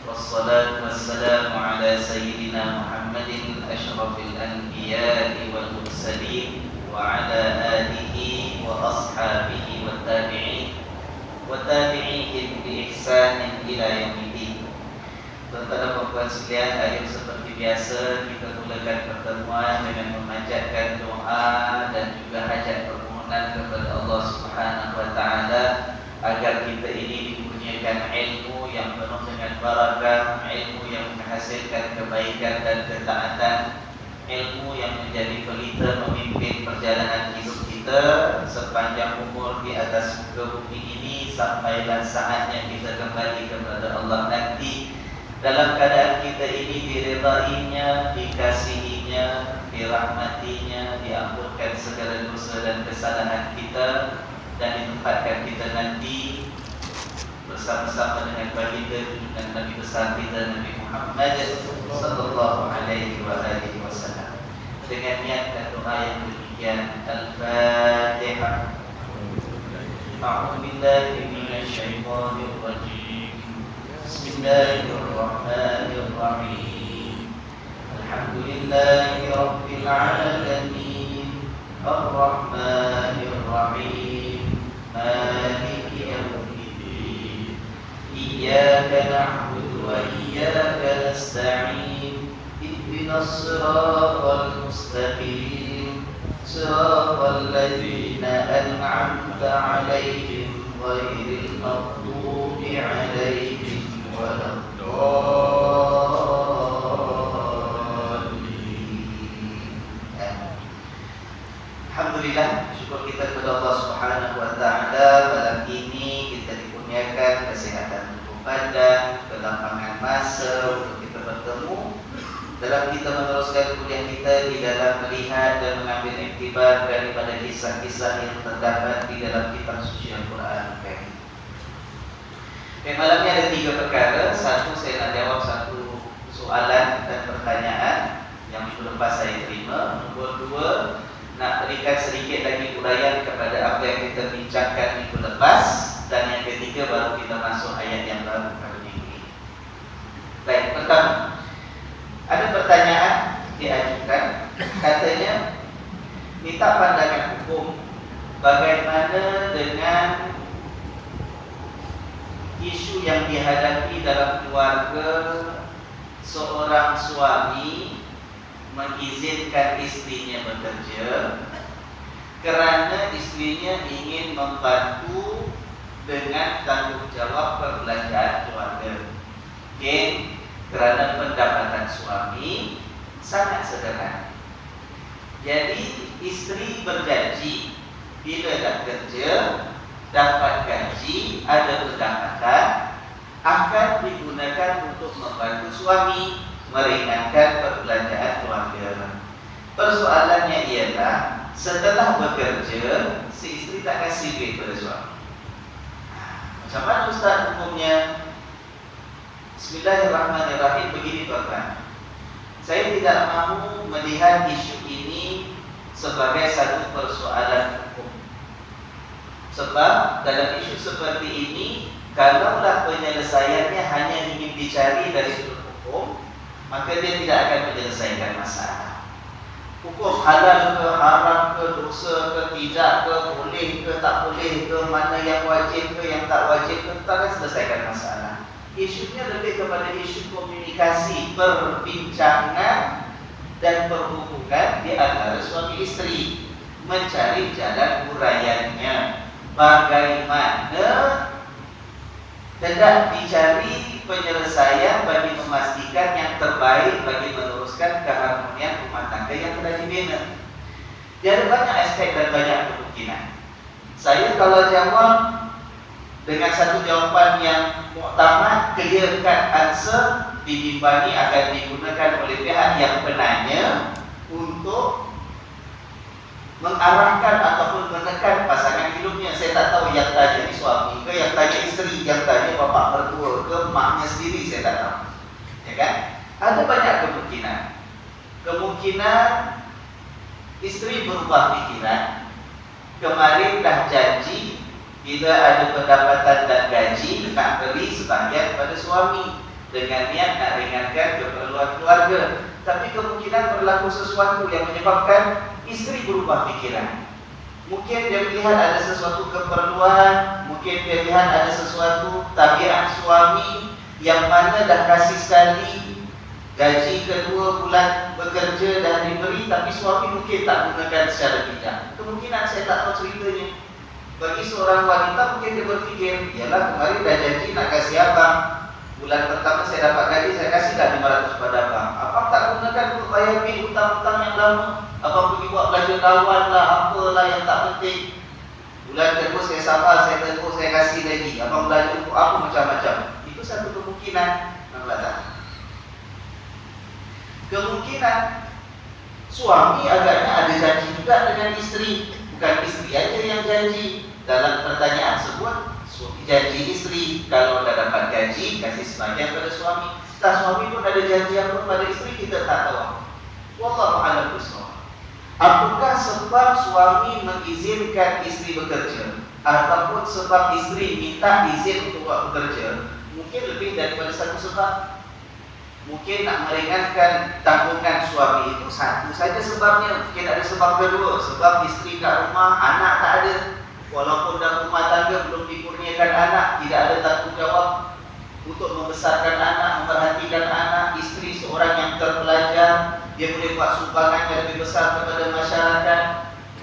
والصلاة والسلام على سيدنا محمد أشرف الأنبياء والمرسلين وعلى آله وأصحابه والتابعين بإحسان إلى يوم الدين. Tuan-tuan dan puan sekalian, ayo seperti biasa kita mulakan pertemuan dengan memanjatkan doa dan juga hajat permohonan kepada Allah Subhanahu wa taala agar kita ini dikurniakan ilmu yang penuh dengan barakah, ilmu yang menghasilkan kebaikan dan ketaatan, ilmu yang menjadi pelita memimpin perjalanan hidup kita sepanjang umur di atas muka bumi ini sampailah saatnya kita kembali kepada Allah nanti dalam keadaan kita ini diridainya, dikasihinya, dirahmatinya, diampunkan segala dosa dan kesalahan kita dan ditempatkan kita nanti bersama-sama dengan baginda dan Nabi besar kita Nabi Muhammad sallallahu alaihi wasallam. Dengan niat dan doa yang demikian, Al-Fatihah. A'udzu billahi minasy syaithanir rajim. Bismillahirrahmanirrahim. Alhamdulillahi rabbil alamin. Ar-Rahmanir Rahim. Maliki yaumiddin. Iyyaka na'budu wa iyyaka nasta'in. Ihdinas siratal mustaqim. Siratal ladzina an'amta 'alaihim ghairil maghdubi 'alaihim waladdallin. Alhamdulillah, syukur kita kepada Allah Subhanahu wa taala malam ini kita dikurniakan kesehatan tubuh badan, kelapangan masa untuk kita bertemu dalam kita meneruskan kuliah kita di dalam melihat dan mengambil iktibar daripada kisah-kisah yang terdapat di dalam kitab suci Al-Quran. Malam ini ada 3 perkara. Satu, saya nak jawab satu soalan dan pertanyaan yang minggu lepas saya terima. Nombor 2, nak berikan sedikit lagi uraian kepada apa yang kita bincangkan minggu lepas. Dan yang ketiga, baru kita masuk ayat yang baru pada minggu ini. Baik, pertama, ada pertanyaan diajukan, katanya minta pandangan hukum bagaimana dengan isu yang dihadapi dalam keluarga seorang suami mengizinkan istrinya bekerja kerana istrinya ingin membantu dengan tanggungjawab perbelanjaan keluarga. Okey, kerana pendapatan suami sangat sederhana. Jadi isteri berjanji bila dah kerja, dapat gaji, ada pendapatan, akan digunakan untuk membantu suami, meringankan perbelanjaan keluarga. Persoalannya ialah setelah bekerja, si isteri tak kasih duit pada suami. Macam mana Ustaz hukumnya? Bismillahirrahmanirrahim. Begini tuan-tuan, saya tidak mahu melihat isu ini sebagai satu persoalan hukum. Sebab dalam isu seperti ini, kalaulah penyelesaiannya hanya ingin dicari dari sudut hukum, maka dia tidak akan menyelesaikan masalah. Hukum halal ke, haram ke, dosa ke, tidak ke, boleh ke, tak boleh ke, mana yang wajib ke, yang tak wajib ke, tak akan selesaikan masalah. Isunya lebih kepada isu komunikasi, perbincangan dan perhubungan di antara suami isteri, mencari jalan uraiannya. Bagaimana hendak dicari penyelesaian bagi memastikan yang terbaik bagi meneruskan keharmonian rumah tangga yang telah dibina. Dia ada banyak aspek dan banyak kemungkinan. Saya kalau jawab dengan satu jawapan yang muktamad, clear cut answer, dibimbangi akan digunakan oleh pihak yang penanya untuk mengarahkan ataupun menekan pasangan hidupnya. Saya tak tahu yang tanya ni suami ke, yang tanya isteri, yang tanya bapak mertua ke, maknya sendiri, saya tak tahu. Ya kan? Ada banyak kemungkinan. Kemungkinan isteri berubah pikiran. Kemarin dah janji bila ada pendapatan dan gaji nak beri sebahagian pada suami. dengan niat nak ringankan keperluan keluarga. Tapi kemungkinan berlaku sesuatu yang menyebabkan isteri berubah pikiran. Mungkin dia melihat ada sesuatu keperluan, mungkin dia lihat ada sesuatu tabiat suami yang mana dah kasih sekali gaji kedua bulan bekerja dah diberi, tapi suami mungkin tak gunakan secara bijak. Kemungkinan saya tak tahu ceritanya. Bagi seorang wanita mungkin dia berfikir, yalah kemarin dah janji nak kasih abang, bulan pertama saya dapat gaji, saya kasihlah 500 pada abang. Abang tak gunakan untuk bayar bil hutang-hutang yang lama. Abang pergi buat belanja kawan lah, apalah yang tak penting. Bulan kedua saya sabar, saya tegur, saya kasih lagi. Abang belanja untuk apa macam-macam. Itu satu kemungkinan. Nampak tak? Kemungkinan suami agaknya ada janji juga dengan isteri. Bukan isteri aja yang janji. Dalam pertanyaan sebut, janji isteri kalau dah dapat gaji kasih sebagian pada suami. Setelah suami pun ada janji apa pada isteri, kita tak tahu. Wallahu a'lam bishawab. Apakah sebab suami mengizinkan isteri bekerja ataupun sebab isteri minta izin untuk buat bekerja? Mungkin lebih daripada satu sebab. Mungkin nak meringankan tanggungan suami itu satu saja sebabnya. Mungkin ada sebab kedua, sebab isteri kat rumah, anak tak ada. Walaupun dalam rumah tangga belum dikurniakan anak, tidak ada tanggungjawab untuk membesarkan anak, memperhatikan anak. Isteri seorang yang terpelajar, dia boleh buat sumbangan yang lebih besar kepada masyarakat.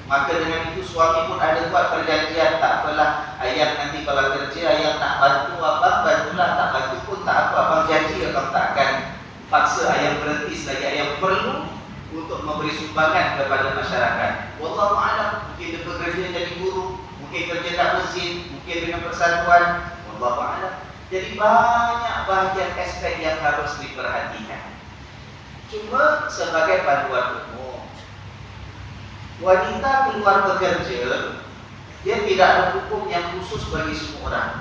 Maka dengan itu suami pun ada buat perjanjian, tak apalah ayah nanti kalau kerja ayah tak bantu abang, bantulah, tak bantu pun tak apa, abang janji abang tak akan paksa ayah berhenti selagi ayah perlu untuk memberi sumbangan kepada masyarakat. Wallahu a'lam, mungkin dia bekerja jadi guru, mungkin kerja kat masjid, mungkin dengan persatuan. Wallahu a'lam. Jadi banyak bahagian aspek yang harus diperhatikan. Cuma sebagai panduan umum, wanita keluar bekerja, dia tidak ada hukum yang khusus bagi semua orang.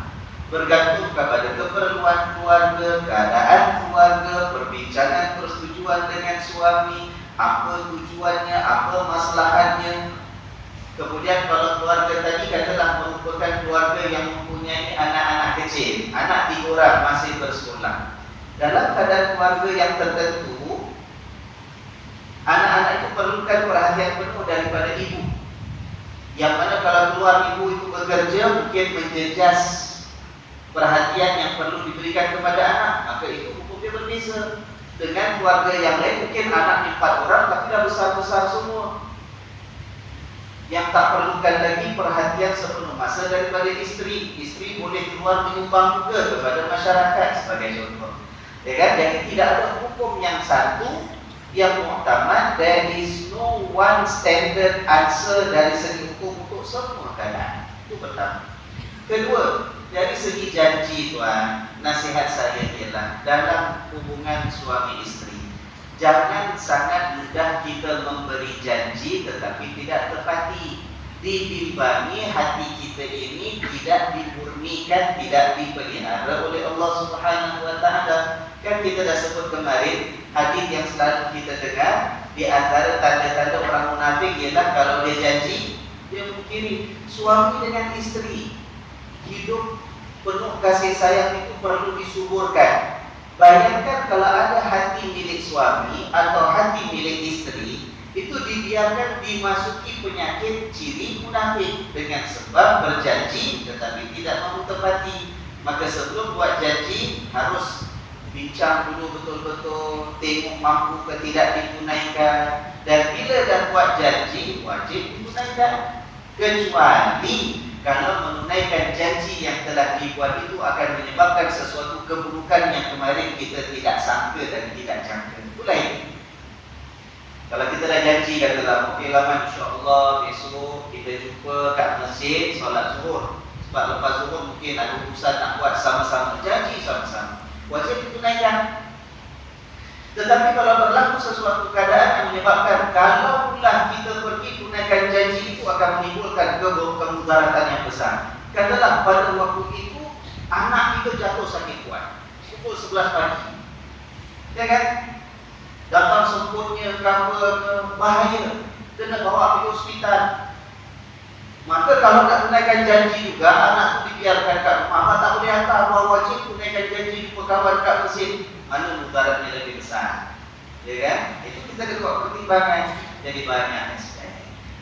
Bergantung kepada keperluan keluarga, keadaan keluarga, perbincangan persetujuan dengan suami, apa tujuannya, apa maslahatnya. Kemudian kalau keluarga tadi katalah merupakan keluarga yang mempunyai anak-anak kecil, anak 3 orang masih bersekolah. Dalam keadaan keluarga yang tertentu, anak-anak itu perlukan perhatian penuh daripada ibu. Yang mana kalau keluar ibu itu bekerja, mungkin menjejas perhatian yang perlu diberikan kepada anak, maka itu hukumnya berbeza. Dengan keluarga yang lain, mungkin anak 4 orang tapi dah besar-besar semua, yang tak perlukan lagi perhatian sepenuh masa daripada isteri. Isteri boleh keluar menyumbang juga kepada masyarakat sebagai contoh, ya kan? Jadi tidak ada hukum yang satu yang muktamad. There is no one standard answer dari segi hukum untuk semua keadaan. Itu pertama. Kedua, dari segi janji tuan, nasihat saya ialah dalam hubungan suami isteri, jangan sangat mudah kita memberi janji tetapi tidak tepati. Dibimbangi hati kita ini tidak dimurnikan, tidak dipelihara oleh Allah Subhanahu wa taala. Kan kita dah sebut kemarin, hadis yang selalu kita dengar, di antara tanda-tanda orang munafik ialah kalau dia janji, dia mungkiri. Suami dengan isteri hidup penuh kasih sayang itu perlu disuburkan. Bayangkan kalau ada hati milik suami atau hati milik isteri, itu dibiarkan dimasuki penyakit ciri munafik dengan sebab berjanji tetapi tidak mahu tepati. Maka sebelum buat janji harus bincang dulu betul-betul, tengok mampu ke tidak ditunaikan. Dan bila dah buat janji, wajib ditunaikan. Kecuali kalau menunaikan janji yang telah dibuat itu akan menyebabkan sesuatu keburukan yang kemarin kita tidak sangka dan tidak jangka. Itu lain. Kalau kita dah janji, katalah, okey lah, insya-Allah besok kita jumpa kat masjid solat zuhur. Sebab lepas zuhur mungkin ada urusan nak buat sama-sama, janji sama-sama, wajib ditunaikan. Tetapi kalau berlaku sesuatu keadaan yang menyebabkan kalau pula kita pergi tunaikan janji itu akan menimbulkan kemudaratan yang besar. Katalah pada waktu itu anak kita jatuh sakit kuat, pukul 11 pagi, ya kan? Datang sempurnya, bahaya, kena bawa pergi hospital. Maka kalau nak tunaikan janji juga, anak itu dibiarkan kat rumah, tak boleh hantar, bahawa wajib tunaikan janji di kawan kat masjid, mana mudaratnya lebih besar, ya kan? Itu kita kena buat pertimbangan. Jadi banyak aspek.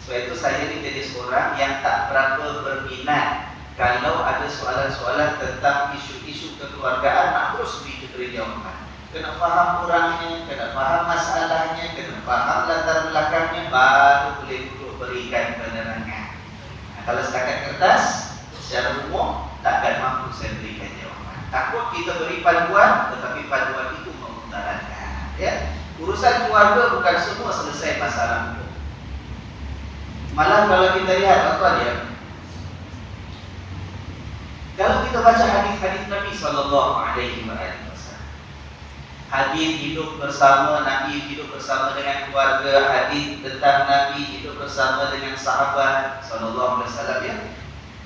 Sebab itu saya ni jadi seorang yang tak berapa berminat kalau ada soalan-soalan tentang isu-isu kekeluargaan, nak terus beri jawapan. Kena faham orangnya, kena faham masalahnya, kena faham latar belakangnya, baru boleh duduk berikan penerangan. Nah, kalau setakat kertas, secara umum takkan mampu saya berikan jawapan. Takut kita beri panduan, tetapi panduan itu memudaratkan. Ya, urusan keluarga bukan semua selesai masalah hukum. Malah kalau kita lihat apa dia, kalau kita baca hadis-hadis Nabi SAW, hadis hidup bersama Nabi, hidup bersama dengan keluarga, hadis tentang Nabi hidup bersama dengan sahabat SAW, ya.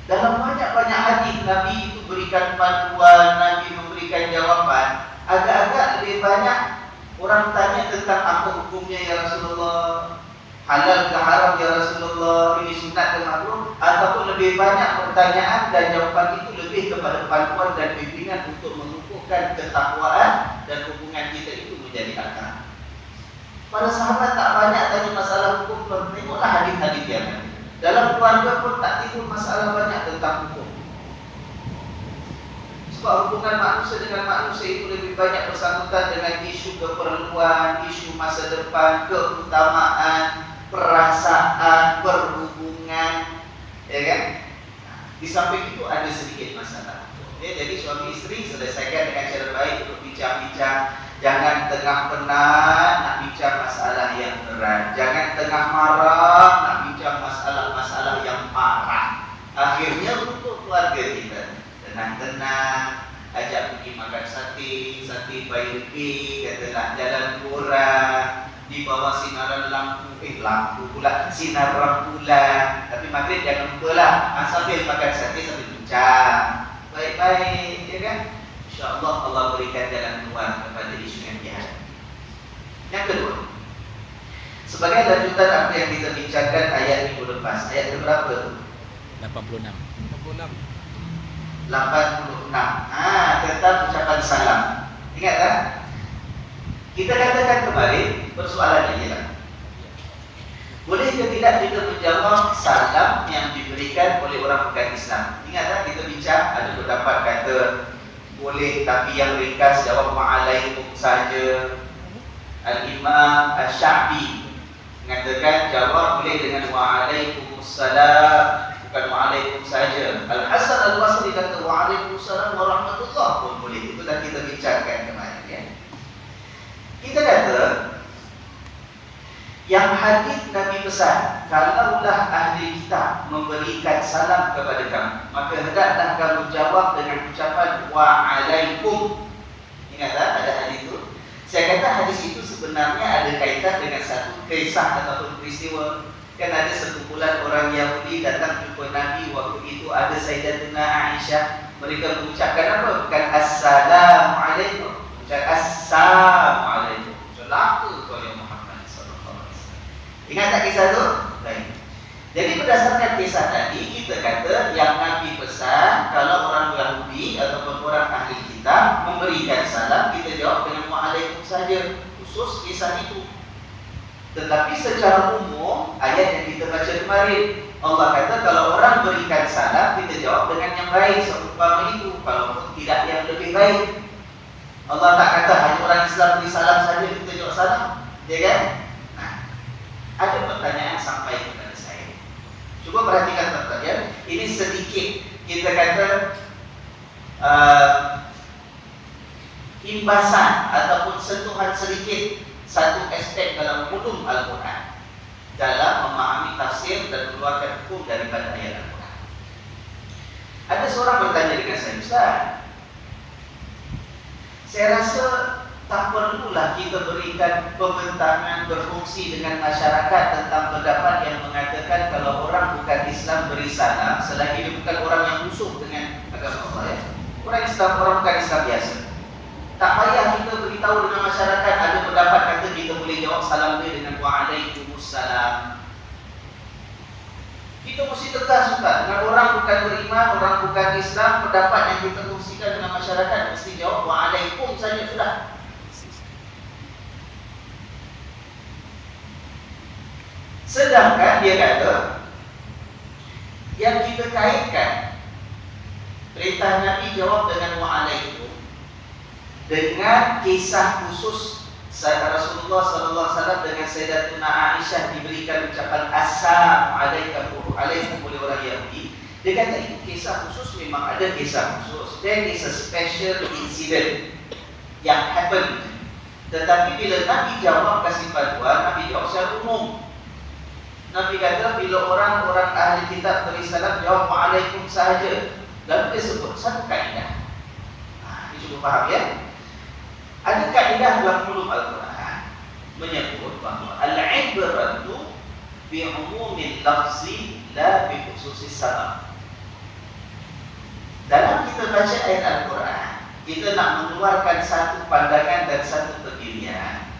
Dalam banyak-banyak hadis Nabi itu berikan panduan, Nabi memberikan jawaban. Agak-agak lebih banyak orang tanya tentang apa hukumnya ya Rasulullah, halal ke haram ya Rasulullah, ini sunat ke makruh, ataupun lebih banyak pertanyaan dan jawapan itu lebih kepada panduan dan bimbingan untuk mengukuhkan ketakwaan dan hubungan kita itu menjadi akrab. Para sahabat tak banyak tanya masalah hukum, tengoklah hadis-hadis yang ada. Dalam keluarga pun tak timbul masalah banyak tentang hukum. Sebab hubungan manusia dengan manusia itu lebih banyak bersangkutan dengan isu keperluan, isu masa depan, keutamaan, perasaan, perhubungan, ya kan? Di samping itu ada sedikit masalah. Ya, jadi suami istri selesaikan dengan cara baik untuk bincang-bincang. Jangan tengah penat nak bincang masalah yang berat. Jangan tengah marah nak bincang masalah-masalah yang parah. Akhirnya untuk keluarga kita tenang-tenang, ajak pergi makan sate bayi lebih, katalah jalan kurang, di bawah sinaran lampu pula, sinar rembulan. Tapi maghrib jangan lupa lah, sambil makan sate sambil bincang baik-baik, ya kan? InsyaAllah Allah berikan jalan keluar kepada isu yang dihadapi. Yang kedua, sebagai lanjutan apa yang kita bincangkan ayat minggu lepas, ayat berapa? 86. Tentang ucapan salam. Ingat tak? Kita katakan kemarin, persoalannya ialah, boleh ke tidak kita menjawab salam yang diberikan oleh orang bukan Islam? Ingat tak kita bincang, ada pendapat kata boleh, tapi yang ringkas jawab wa'alaikum saja. Al-Imam Asy-Sya'bi mengatakan jawab boleh dengan wa'alaikumussalam, bukan wa'alaikum saja. Al-Hasan Al-Basri kata wa'alaikumussalam warahmatullah pun boleh. Itu dah kita bincangkan kemarin, ya. Kita kata yang hadis Nabi pesan, kalaulah ahli kitab memberikan salam kepada kamu, maka hendaklah kamu jawab dengan ucapan wa'alaikum. Ingat tak ada hadis itu? Saya kata hadis itu sebenarnya ada kaitan dengan satu kisah ataupun peristiwa. Kan ada sekumpulan orang Yahudi datang jumpa Nabi, waktu itu ada Sayyidatuna Aisyah. Mereka mengucapkan apa? Bukan Assalamualaikum, bukan Assalamualaikum. Celaka kau ya Muhammad sallallahu alaihi wasallam. Ingat tak kisah tu? Baik. Jadi berdasarkan kisah tadi, kita kata yang Nabi pesan kalau orang Yahudi ataupun orang ahli kitab memberikan salam, kita jawab dengan wa'alaikum saja, khusus kisah itu. Tetapi secara umum, ayat yang kita baca kemarin, Allah kata kalau orang berikan salam, kita jawab dengan yang baik seumpama itu, kalaupun tidak yang lebih baik. Allah tak kata hanya orang Islam beri salam saja kita jawab salam, ya kan? Nah, ada pertanyaan sampai kepada saya. Cuba perhatikan pertanyaan. Ini sedikit kita kata imbasan ataupun sentuhan sedikit satu aspek dalam ulum Al-Quran dalam memahami tafsir dan mengeluarkan hukum daripada ayat Al-Quran. Ada seorang bertanya dengan saya, Ustaz, saya rasa tak perlulah kita berikan pembentangan berfungsi dengan masyarakat tentang pendapat yang mengatakan kalau orang bukan Islam beri salam selagi dia bukan orang yang musuh dengan agama Allah, ya. Orang Islam, orang bukan Islam biasa. Tak payah kita beritahu dengan masyarakat ada pendapat kata kita boleh jawab salam dia dengan wa'alaikumussalam. Kita mesti tegas Ustaz. Dengan orang bukan beriman, orang bukan Islam, pendapat yang kita kongsikan dengan masyarakat mesti jawab wa'alaikum saja sudah. Sedangkan dia kata yang kita kaitkan perintah Nabi jawab dengan wa'alaikum dengan kisah khusus Rasulullah SAW dengan Sayyidatuna Aisyah diberikan ucapan assalamualaikum oleh orang Yahudi. Dia kata itu kisah khusus, memang ada kisah khusus. There is a special incident yang happened. Tetapi bila Nabi jawab kasih panduan, Nabi jawab secara umum. Nabi kata bila orang-orang ahli kitab beri salam jawab wa'alaikum sahaja. Lalu dia sebut satu kaedah. Ini cuba faham ya. Ada kaedah dalam ulum Al-Quran menyebut bahawa al-ibratu bi umumil lafzi la bi khususis sabab. Dalam kita baca ayat Al-Quran, kita nak mengeluarkan satu pandangan dan satu pendirian.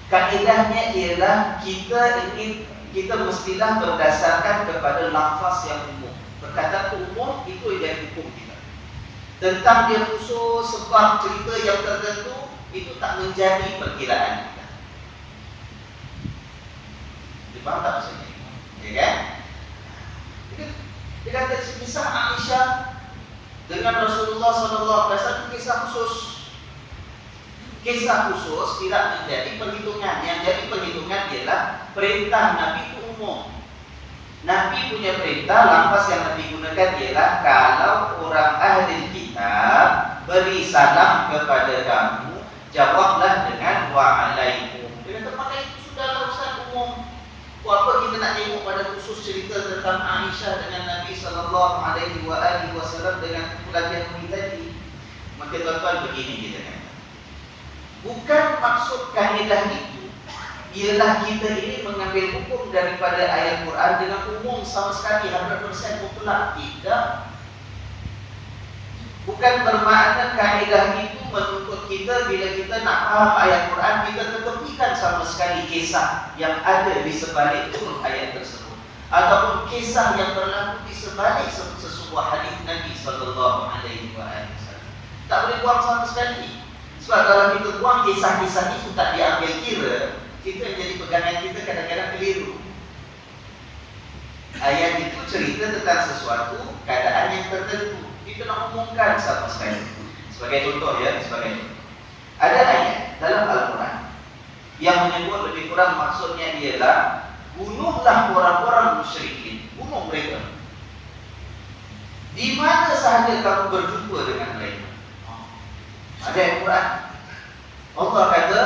Kaedahnya ialah kita mestilah berdasarkan kepada lafaz yang umum. Perkataan umum itu yang hukum kita. Tentang dia khusus sebab cerita yang tertentu itu tak menjadi perkiraan kita. Dia faham tak maksudnya? Ya kan? Dia kata kisah Aisyah dengan Rasulullah SAW kisah khusus. Kisah khusus tidak menjadi perhitungan. Yang jadi perhitungan ialah perintah Nabi itu umum. Nabi punya perintah, lafaz yang Nabi gunakan ialah kalau orang ahli kitab beri salam kepada kamu, jawablah dengan wa'alaikum. Dia kata pakai itu sudah urusan umum. Apa kita nak tengok pada khusus cerita tentang Aisyah dengan Nabi SAW dengan pelatihan ini tadi. Maka tuan-tuan begini kita kata. Bukan maksud kaedah itu ialah kita ini mengambil hukum daripada ayat Quran dengan umum sama sekali 100% mutlak. Tidak. Bukan bermakna kaedah itu menuntut kita bila kita nak faham ayat Quran, kita ketepikan sama sekali kisah yang ada di sebalik turun ayat tersebut, ataupun kisah yang berlaku di sebalik sesuatu hadis Nabi SAW. Tak boleh buang sama sekali. Sebab kalau kita buang kisah-kisah itu tak diambil kira, kita jadi pegangan kita kadang-kadang keliru. Ayat itu cerita tentang sesuatu keadaan yang tertentu. Kita nak umumkan sama sekali. Sebagai contoh ya, ada ayat dalam Al-Quran yang menyebut lebih kurang maksudnya ialah bunuhlah orang-orang musyrikin, bunuh mereka. Di mana sahaja kamu berjumpa dengan mereka. Ada ayat Quran. Allah kata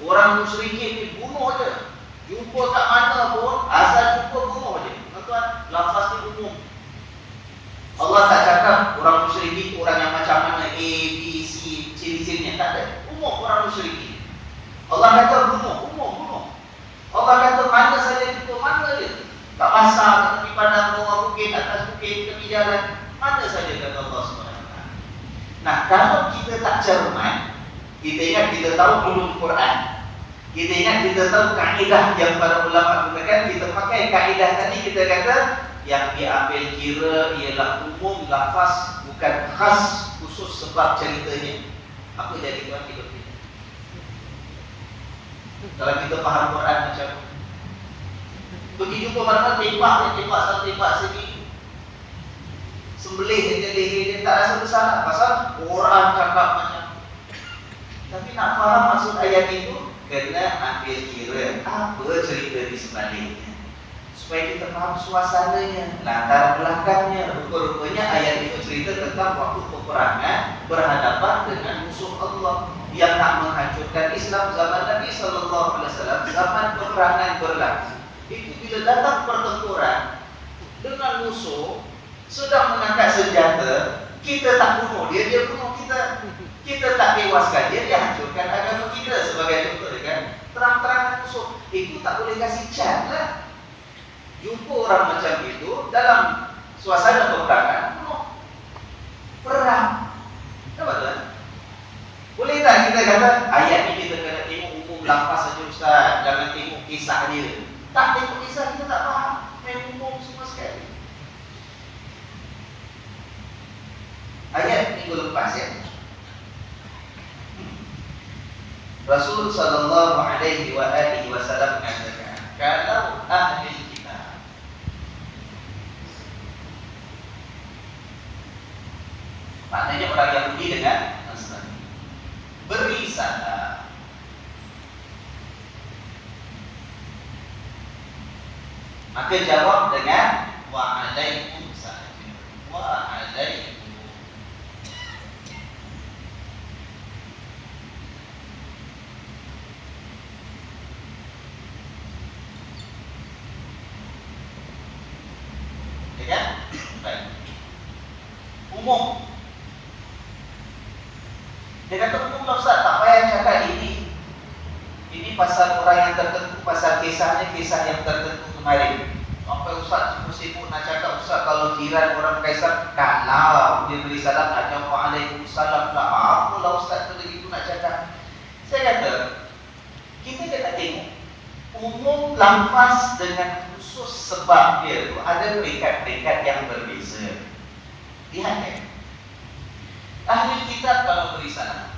orang musyrikin dibunuh aja. Jumpa kat mana pun, asal jumpa bunuh aja. Tuan-tuan, lafaz ni umum. Allah tak cakap orang musyrikin orang yang macam mana A, B, C, ciri-cirinya. Tak ada. Umum orang musyrikin. Allah kata bunuh. Allah kata mana saja jumpa, mana je. Tak pasar, kat tepi padang, bawah bukit, atas bukit, tepi jalan. Mana saja kata Allah SWT. Nah, kalau kita tak cermat, kita ingat kita tahu ulum Quran. Kita ingat kita tahu kaedah yang para ulama gunakan. Kita pakai kaedah tadi, kita kata yang diambil kira ialah umum lafaz, bukan khas khusus sebab ceritanya. Apa jadi tuan hidup kita? Kalau kita faham Quran macam pergi jumpa mana-mana tembak sini, sembelih dia leher dia, tak rasa bersalah pasal Quran cakap macam. Tapi nak faham maksud ayat itu, kena ambil kira apa cerita di sebaliknya, supaya kita faham suasananya, latar belakangnya. Rupa-rupanya ayat itu cerita tentang waktu peperangan berhadapan dengan musuh Allah yang nak menghancurkan Islam zaman Nabi SAW. Zaman peperangan berlaku itu bila datang pertempuran dengan musuh sedang mengangkat senjata, kita tak bunuh dia, dia bunuh kita. Kita tak tewaskan dia, dia hancurkan agama kita. Sebagai contoh kan, terang-terangan musuh itu tak boleh kasih cat lah. Jumpa orang macam itu dalam suasana peperangan, bunuh. Perang. Nampak tak? Boleh tak kita kata ayat ni kita kena tengok umum lafaz saja Ustaz, jangan tengok kisah dia. Tak tengok kisah kita tak faham. Main umum semua minggu lepas ya. Rasul sallallahu alaihi wasallam mengatakan, kalau ahli kitab maknanya orang Yahudi dengan Nasrani berisalah, maka jawab dengan wa'alaikumsalam, wa'alaikum. Ya kan? Baik. Umum. Dia kata umum lah Ustaz, tak payah cakap ini. Ini pasal orang yang tertentu, pasal kisahnya kisah yang tertentu kemarin. Apa Ustaz sibuk nak cakap Ustaz kalau jiran orang Kaisar kalau dia beri salam aja waalaikumsalam lah. Apalah Ustaz tu begitu nak cakap. Saya kata kita kena tengok umum lafaz dengan khusus sebab dia tu ada peringkat-peringkat yang berbeza. Lihat kan? Ahli kitab kalau beri salam,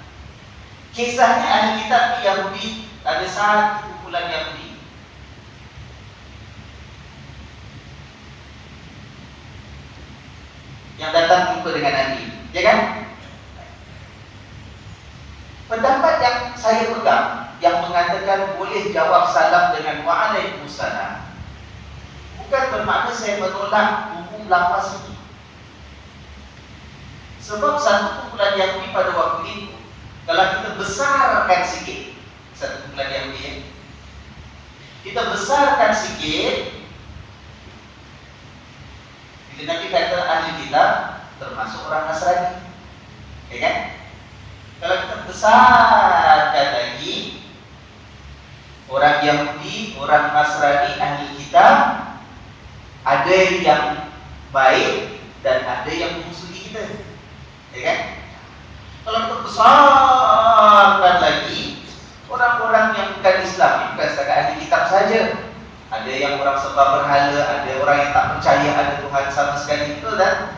kisahnya ahli kitab Yahudi, ada satu kumpulan Yahudi yang datang jumpa dengan Nabi, ya kan? Pendapat yang saya pegang yang mengatakan boleh jawab salam dengan waalaikumsalam bukan bermakna saya menolak hukum lafaz ini. Sebab satu kumpulan Yahudi pada waktu itu, kalau kita besarkan sikit, satu kumpulan Yahudi ya, kita besarkan sikit, bila Nabi kata ahli kitab termasuk orang Nasrani, ya kan? Kalau kita besarkan lagi, orang Yahudi, orang Nasrani, ahli kitab, ada yang baik dan ada yang memusuhi kita, ya kan? Kalau kita besarkan lagi, orang-orang yang bukan Islam, bukan setakat ahli kitab saja. Ada yang orang sembah berhala, ada orang yang tak percaya ada Tuhan sama sekali, betul tak?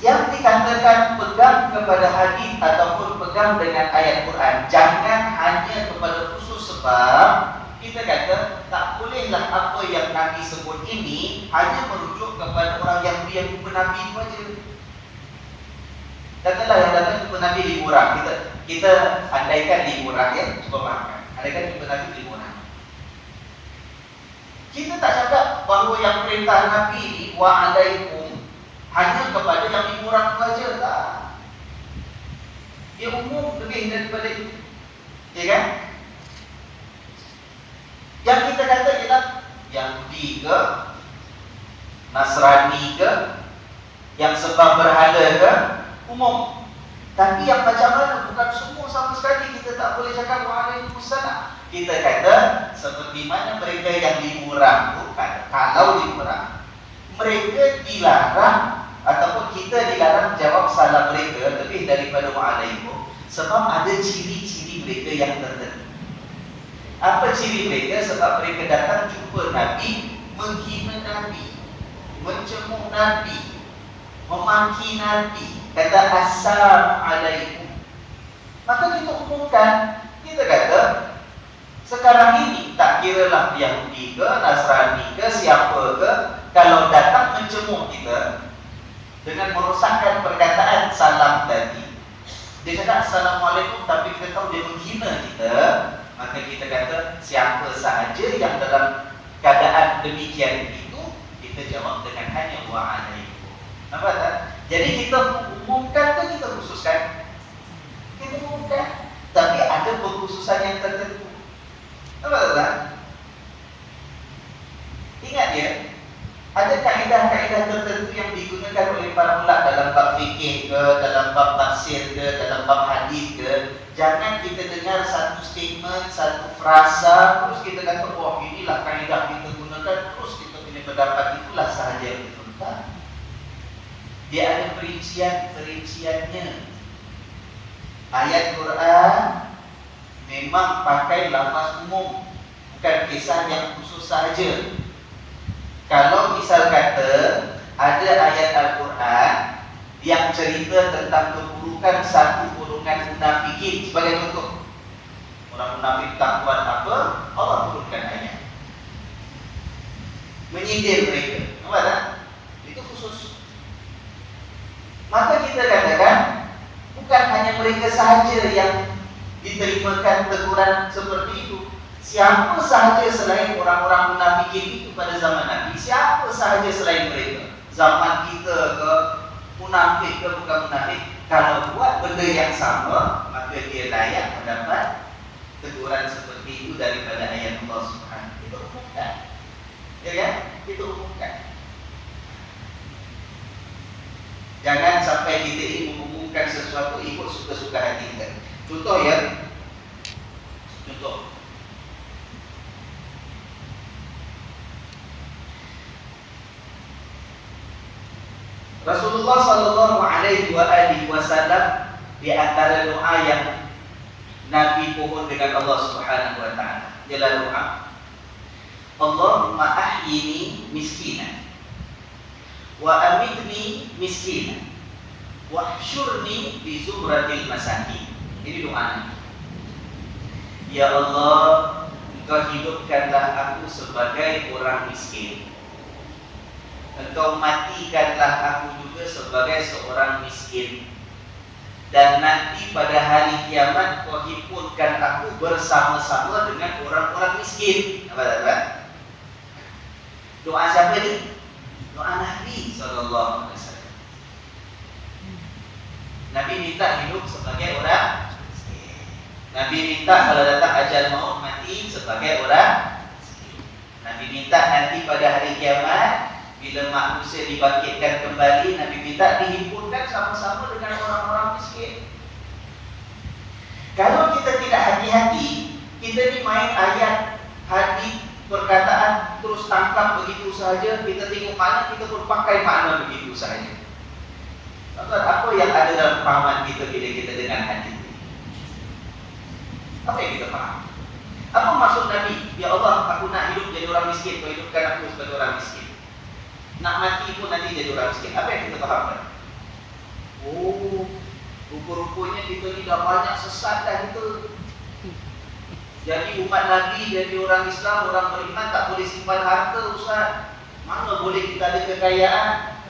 Yang dikatakan pegang kepada hadis ataupun pegang dengan ayat Quran, jangan hanya kepada khusus sebab kita kata tak bolehlah apa yang Nabi sebut ini hanya merujuk kepada orang Yahudi yang jumpa Nabi itu saja. Katalah yang datang jumpa Nabi liburan, kita andaikan liburan ya, cuba maafkan. Andaikan jumpa Nabi liburan. Kita tak cakap bahawa yang perintah Nabi ni wa'alaikum hanya kepada yang liburan saja, tak. Dia umum lebih daripada itu, ya kan? Yang kita kata ialah Yahudi ke, Nasrani ke, yang sembah berhala ke, umum. Tapi yang macam mana, bukan semua sama sekali kita tak boleh cakap waalaikumsalam. Kita kata seperti mana mereka yang liburan tu, kalau liburan mereka dilarang ataupun kita dilarang jawab salam mereka lebih daripada waalaikum, sebab ada ciri-ciri mereka yang tertentu. Apa ciri mereka? Sebab mereka datang jumpa Nabi, menghina Nabi, mencemooh Nabi, memaki Nabi, kata assalamualaikum. Maka kita umumkan, kita kata sekarang ini tak kiralah Yahudi ke, Nasrani ke, siapa ke, kalau datang mencemuh kita dengan merosakkan perkataan salam tadi, dia cakap assalamualaikum tapi kita tahu dia menghina kita, maka kita kata siapa sahaja yang dalam keadaan demikian itu, kita jawab dengan hanya wa'alaikum. Nampak tak? Jadi kita umumkan ke kita khususkan? Kita umumkan, tapi ada pengkhususan yang tertentu. Nampak tak? Ingat ya, ada kaedah-kaedah tertentu yang digunakan oleh para ulama dalam bab fikih ke, dalam bab tafsir ke, dalam bab hadis ke. Jangan kita dengar satu statement, satu frasa, terus kita kata, wah inilah kaedah kita gunakan, terus kita punya pendapat itulah sahaja yang betul. Dia ada perincian-perinciannya. Ayat Quran memang pakai lafaz umum, bukan kisah yang khusus sahaja. Kalau misal kata ada ayat Al-Quran yang cerita tentang keburukan satu golongan munafikin. Sebagai contoh, orang munafik tak buat apa, Allah turunkan ayat menyindir mereka. Nampak tak? Itu khusus. Maka kita katakan, bukan hanya mereka sahaja yang diterimakan teguran seperti itu. Siapa sahaja selain orang-orang munafikin itu pada zaman Nabi, siapa sahaja selain mereka, zaman kita ke, munafik ke bukan munafik, kalau buat benda yang sama, maka dia layak mendapat teguran seperti itu daripada ayat Allah Subhanahu. Itu umumkan, ya kan? Itu umumkan. Jangan sampai kita ini mengumumkan sesuatu ikut suka-suka hati kita. Contoh ya, contoh. Rasulullah sallallahu alaihi wasallam di antara doa yang Nabi mohon dengan Allah Subhanahu wa taala ialah doa Allahumma ahyini miskinan wa amitni miskinan wa hsyurni bi zumratil masakin. Ini doa Nabi. Ya Allah, Engkau hidupkanlah aku sebagai orang miskin. Engkau matikanlah aku juga sebagai seorang miskin. Dan nanti pada hari kiamat Kau himpunkan aku bersama-sama dengan orang-orang miskin. Apa? Doa siapa ini? Doa Nabi sallallahu alaihi wasallam. Nabi minta hidup sebagai orang miskin. Nabi minta kalau datang ajal maut mati sebagai orang miskin. Nabi minta nanti pada hari kiamat bila manusia dibangkitkan kembali, Nabi minta dihimpunkan sama-sama dengan orang-orang miskin. Kalau kita tidak hati-hati, kita ni main ayat, hadis, perkataan terus tangkap begitu sahaja. Kita tengok mana, kita pun pakai makna begitu sahaja. Apa yang ada dalam pahaman kita bila kita dengar hadis ini? Apa yang kita faham? Apa maksud Nabi? Ya Allah, aku nak hidup jadi orang miskin, Kau hidupkan aku sebagai orang miskin. Nak mati pun nanti jadi orang miskin. Apa yang kita fahamkan? Oh, rupa-rupanya kita ni dah banyak sesat dah kita. Jadi umat Nabi, jadi orang Islam, orang beriman tak boleh simpan harta, Ustaz. Mana boleh kita ada kekayaan?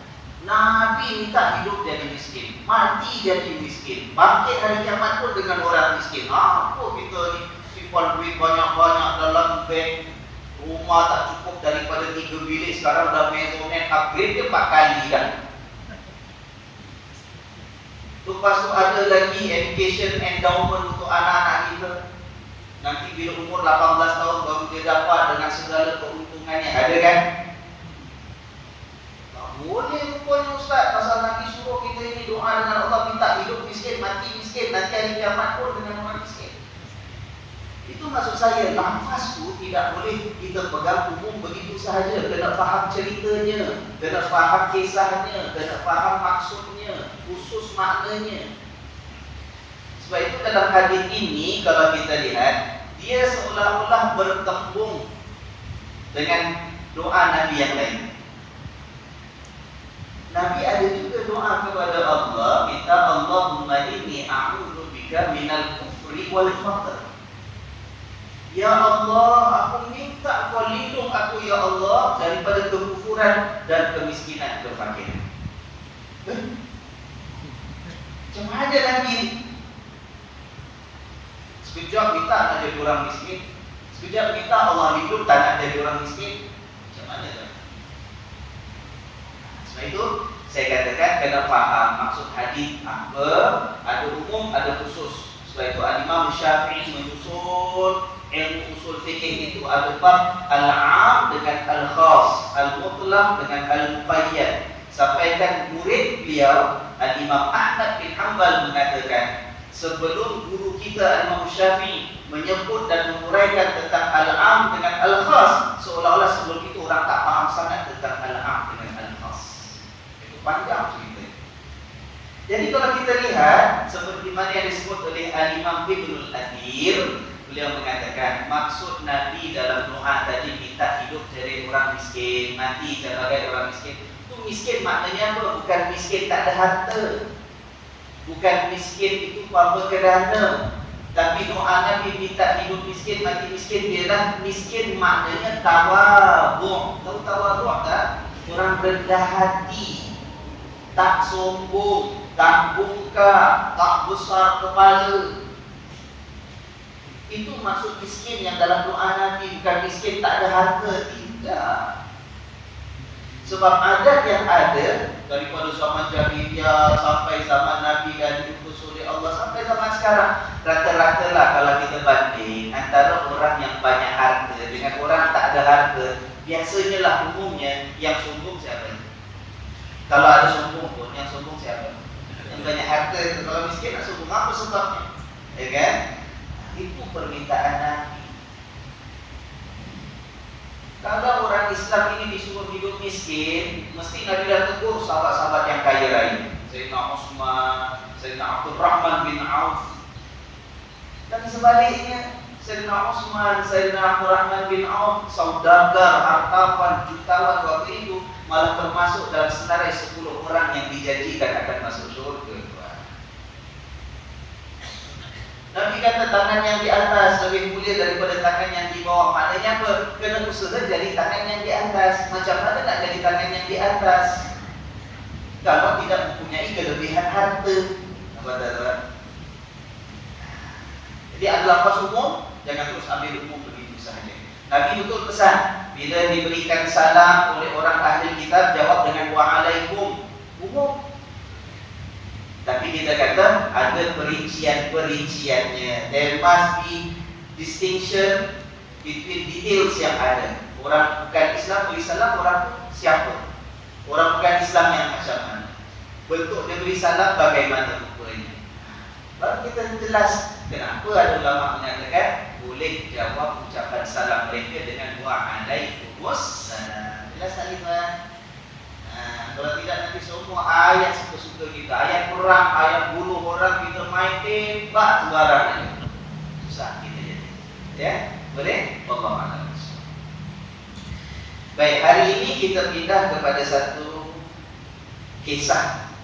Nabi minta hidup jadi miskin, mati jadi miskin, bangkit hari kiamat pun dengan orang miskin. Apa kita ni simpan duit banyak-banyak dalam bank, rumah tak cukup daripada 3 bilik, sekarang dah maisonette upgrade dia 4 kali dah. Lepas tu ada lagi education endowment untuk anak-anak kita. Nanti bila umur 18 tahun baru dia dapat dengan segala keuntungannya. Ada kan? Tak boleh rupanya Ustaz. Pasal Nabi suruh kita ini doa dengan Allah, minta hidup miskin, mati miskin, nanti hari kiamat pun dengan orang miskin. Itu maksud saya, lafaz tu tidak boleh kita pegang umum begitu sahaja. Kena faham ceritanya, kena faham kisahnya, kena faham maksudnya, khusus maknanya. Sebab itu dalam hadis ini kalau kita lihat, dia seolah-olah bertembung dengan doa Nabi yang lain. Nabi ada juga doa kepada Allah, minta Allahumma inni a'udzubika minal kufri wal faqr. Ya Allah, aku minta Kau lindung aku ya Allah daripada kekufuran dan kemiskinan, kefakiran. Macam mana Nabi? Sekejap minta nak jadi orang miskin, sekejap minta Allah lindung tak nak jadi orang miskin. Macam mana tu? Sebab itu saya katakan kena faham maksud hadis apa. Ada umum, ada khusus. Sebab itu Imam Syafi'i menyusun ilmu usul fikih itu ada bab al-'am dengan al-khas, al-mutlaq dengan al-muqayyad. Sampaikan murid beliau Imam Ahmad bin Hanbal mengatakan, sebelum guru kita Imam Syafi'i menyebut dan menguraikan tentang al-'am dengan al-khas, seolah-olah sebelum itu orang tak faham sangat tentang al-'am dengan al-khas. Itu panjang cerita. Jadi kalau kita lihat seperti mana yang disebut oleh Imam Ibnul Athir, beliau mengatakan maksud Nabi dalam doa tadi minta hidup jadi orang miskin, mati sebagai orang miskin, itu miskin maknanya apa? Bukan miskin tak ada harta, bukan miskin itu apa kerana. Tapi doa Nabi minta hidup miskin, mati miskin. Ialah miskin maknanya tawadhu'. Tahu tawadhu' tak? Orang rendah hati, tak sombong, tak bungkak, tak besar kepala. Itu maksud miskin yang dalam doa Nabi. Bukan miskin tak ada harta, tidak. Sebab adat yang ada daripada zaman jahiliyah sampai zaman Nabi dan diutus oleh Allah sampai zaman sekarang, rata-rata lah kalau kita banding antara orang yang banyak harta dengan orang tak ada harta, biasanya lah umumnya yang sombong siapa? Kalau ada sombong pun, yang sombong siapa? Yang banyak harta. Kalau miskin nak sombong, apa sebabnya? Ya kan? Itu permintaan Nabi. Kalau orang Islam ini disuruh hidup miskin, mesti Nabi dah tegur sahabat-sahabat yang kaya raya. Sayyidina Utsman, Sayyidina Abdul Rahman bin Auf. Dan sebaliknya, Sayyidina Utsman, Sayyidina Abdul Rahman bin Auf, saudagar, hartawan, jutawan waktu itu, malah termasuk dalam senarai 10 orang yang dijanjikan akan masuk surga. Nabi kata tangan yang di atas lebih mulia daripada tangan yang di bawah. Maknanya apa? Kena usaha jadi tangan yang di atas. Macam mana nak jadi tangan yang di atas kalau tidak mempunyai kelebihan harta? Apa tuan? Jadi adalah pas umum, jangan terus ambil umum begitu sahaja. Nabi betul pesan, bila diberikan salam oleh orang ahli kitab, jawab dengan wa'alaikum. Umum. Tapi kita kata ada perincian-perinciannya. There must be distinction between details yang ada. Orang bukan Islam beri salam, orang siapa? Orang bukan Islam yang macam mana? Bentuk dia beri salam bagaimana ukurannya? Baru kita jelas kenapa ada ulama mengatakan boleh jawab ucapan salam mereka dengan wa'alaikumussalam. Jelas tak lima? Kalau tidak nanti semua ayat suka-suka kita, ayat perang, ayat bunuh orang, kita main tembak sembarang aja. Susah kita jadi. Ya, boleh? Allah a'lam. Baik, hari ini kita pindah kepada satu kisah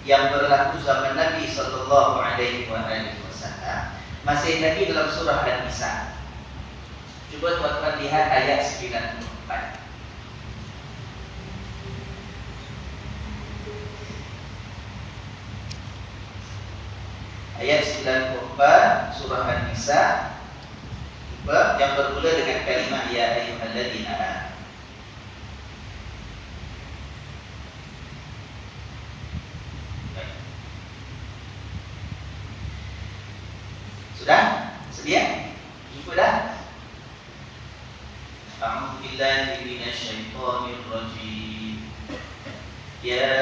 yang berlaku zaman Nabi sallallahu alaihi wasallam. Masih lagi dalam surah An-Nisa. Cuba tuan-tuan lihat ayat 94. Ayat 94 surah An-Nisa yang bermula dengan kalimah ya ayyuhalladzina amanu. Sudah? Sedia? Jumpa dah? A'udzu billahi minasyaitonir rajim. Ya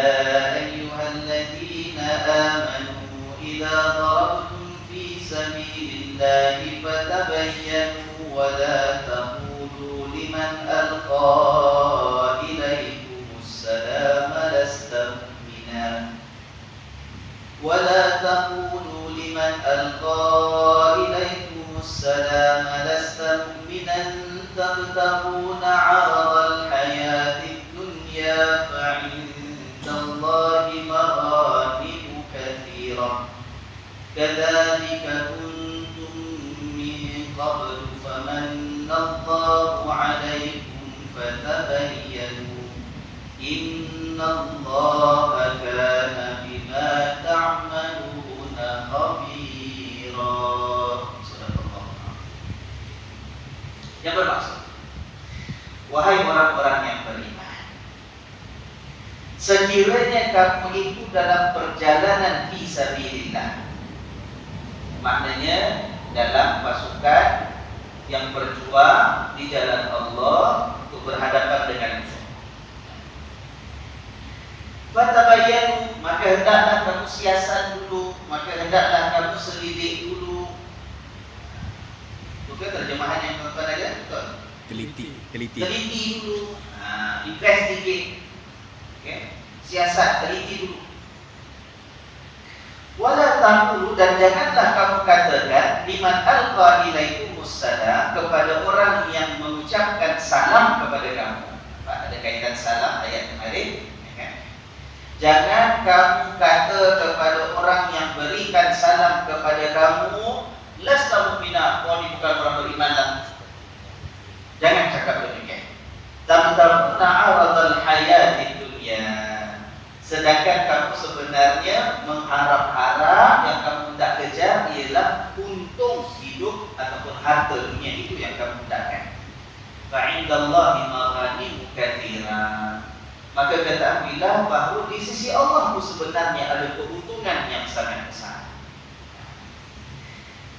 ayyuhalladzina amanu إذا ضربتم في سبيل الله فتبينوا ولا تقولوا لمن ألقى إليكم السلام لست مؤمنا ولا تقولوا لمن ألقى إليكم السلام لست مؤمنا تبتغون عرض الحياة الدنيا فعند الله مغانم كثيرة كذلك كنتم من قبل فمن الله عليكم فتبينوا إن الله كان بما تعملون خبيرا. Yang bermaksud, wahai orang-orang yang beriman, sekiranya kamu itu dalam perjalanan fi sabilillah, maknanya dalam pasukan yang berjuang di jalan Allah untuk berhadapan dengan musuh. Fatabayyanu, maka hendaklah kamu siasat dulu, maka hendaklah kamu selidik dulu. Bukan terjemahan yang tuan-tuan ada? Betul? Teliti dulu. Investigate. Okay? Siasat, teliti dulu. Wala taqulu, dan janganlah kamu katakan liman alqa ilaikumussalam, kepada orang yang mengucapkan salam kepada kamu. Ada kaitan salam ayat kemarin. Jangan kamu kata kepada orang yang berikan salam kepada kamu, lasta mu'mina, kau ni bukan orang beriman lah. Jangan cakap demikian. Tamtamuna aradal hayatid dunya. Sedangkan kamu sebenarnya mengharap-harap, yang kamu tak kejar ialah untung hidup ataupun harta dunia, itu yang kamu hendakkan. Fa'indallahi maghanimu katsira. Maka ketahuilah bahawa di sisi Allah itu sebenarnya ada keuntungan yang sangat besar.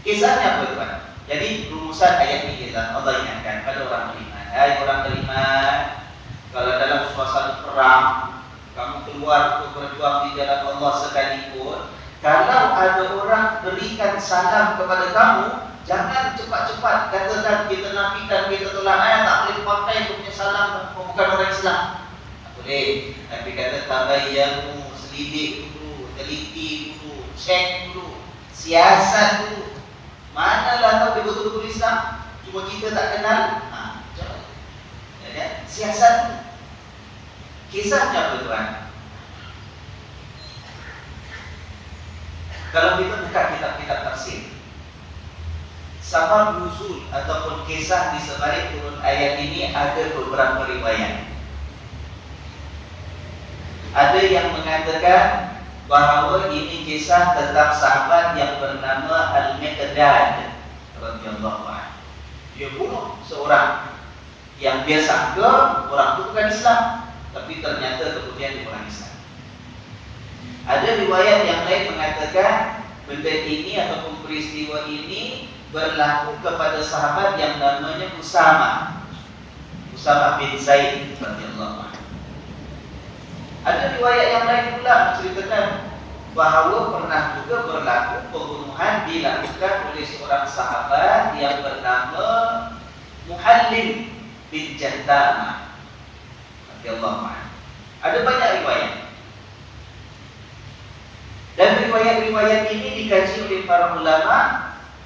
Kisahnya apa tuan? Jadi rumusan ayat ini ialah Allah ingatkan pada orang beriman. Hai orang beriman, kalau dalam suasana perang kamu keluar untuk berjuang di jalan Allah sekalipun, kalau ada orang berikan salam kepada kamu, jangan cepat-cepat katakan kita nafikan, kita tolak, tak boleh pakai punya salam, bukan orang Islam. Tak boleh. Tapi kata tabayyamu, selidik dulu, teliti dulu, cek dulu, siasat dulu. Manalah tahu dia betul-betul Islam, cuma kita tak kenal. Jangan. Ya, siasat dulu. Kisahnya apa tuan? Kalau kita buka kitab-kitab tafsir, sabab nuzul ataupun kisah di sebalik turun ayat ini ada beberapa riwayat. Ada yang mengatakan bahawa ini kisah tentang sahabat yang bernama Al-Miqdad radhiyallahu anhu. Dia bunuh seorang yang dia sangka orang itu bukan Islam, tapi ternyata kemudian dia orang Islam. Ada riwayat yang lain mengatakan benda ini ataupun peristiwa ini berlaku kepada sahabat yang namanya Usama bin Zaid radhiyallahu anhu. Ada riwayat yang lain pula menceritakan bahawa pernah juga berlaku pembunuhan dilakukan oleh seorang sahabat yang bernama Muhallim bin Jahdamah radhiyallahu anhu. Ada banyak riwayat. Dan riwayat-riwayat ini dikaji oleh para ulama.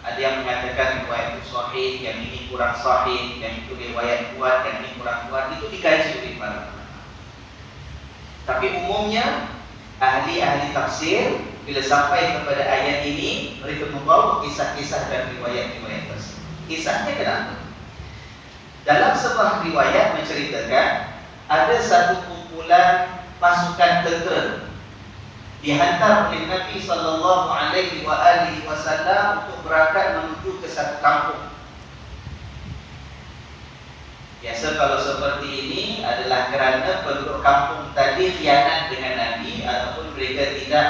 Ada yang mengatakan riwayat itu sahih, yang ini kurang sahih, yang itu riwayat kuat, yang ini kurang kuat. Itu dikaji oleh para ulama. Tapi umumnya ahli-ahli tafsir bila sampai kepada ayat ini, mereka membawa kisah-kisah dan riwayat-riwayat tersebut. Kisahnya kenapa? Dalam sebuah riwayat menceritakan ada satu kumpulan pasukan tentera dihantar oleh Nabi sallallahu alaihi wasallam untuk berangkat menuju ke satu kampung. Biasa kalau seperti ini adalah kerana penduduk kampung tadi khianat dengan Nabi ataupun mereka tidak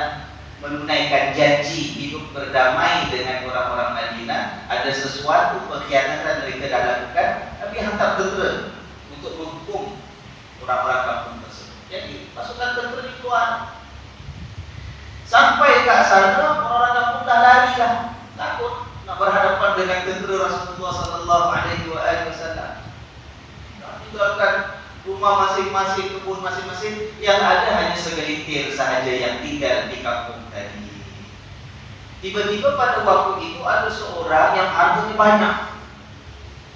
menunaikan janji hidup berdamai dengan orang-orang Madinah. Ada sesuatu pengkhianatan mereka dah lakukan, Nabi hantar tentera untuk menghukum orang-orang kampung tersebut. Jadi pasukan tentera ini keluar. Sampai kat sana orang-orang kampung dah lari lah, takut nak berhadapan dengan tentera Rasulullah sallallahu alaihi wasallam. Tinggalkan rumah masing-masing, kebun masing-masing, yang ada hanya segelintir sahaja yang tinggal di kampung tadi. Tiba-tiba pada waktu itu ada seorang yang hartanya banyak,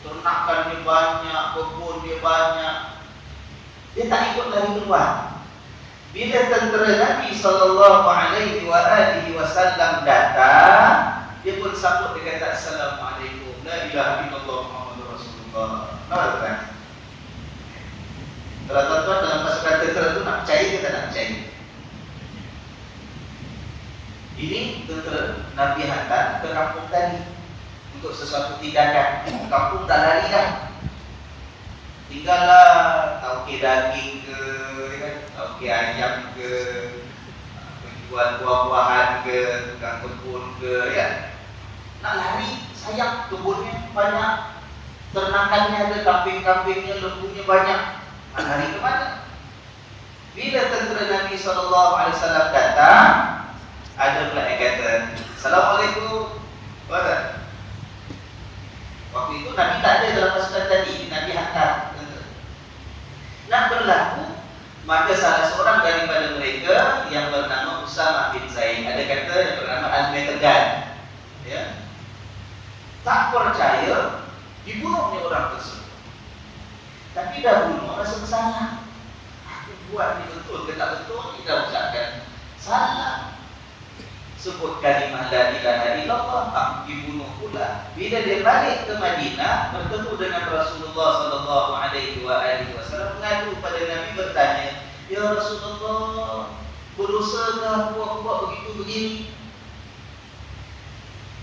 ternakannya banyak, kebun dia banyak. Dia tak ikut lari keluar. Bila tentera Nabi sallallahu alaihi wasallam datang, dia pun sambut, dia kata assalamualaikum, la ilaha illallah Muhammadur Rasulullah. Nampak kan? Kalau tuan-tuan dalam pasukan tentera itu nak percaya ke tak nak percaya? Ini tentera Nabi hantar ke kampung tadi untuk sesuatu tindakan. Kampung dah lari dah, tinggallah tauke daging ke, tauke ayam ke, penjual buah-buahan ke, tukang kebun ke, ya. Nak lari, sayang kebunnya banyak, ternakannya ada, kambing-kambingnya, lembunya banyak. Nak lari ke mana? Bila tentera Nabi SAW datang, ada pula yang kata assalamualaikum. Baca. Waktu itu Nabi tak ada dalam pasukan tadi, Nabi hantar tentera. Nak berlaku, maka salah seorang daripada mereka yang bernama Usama bin Zaid, ada kata yang bernama Al-Miqdad, ya, tak percaya dibunuhnya orang tersebut. Tapi dah bunuh, rasa bersalah. Aku buat ni betul ke tak betul, kita tak salah. Sebut kalimah la ilaha illallah, tak dibunuh pula. Bila dia balik ke Madinah, bertemu dengan Rasulullah sallallahu alaihi wasallam, mengadu pada Nabi, bertanya, "Ya Rasulullah, berdosakah aku buat begitu begini?"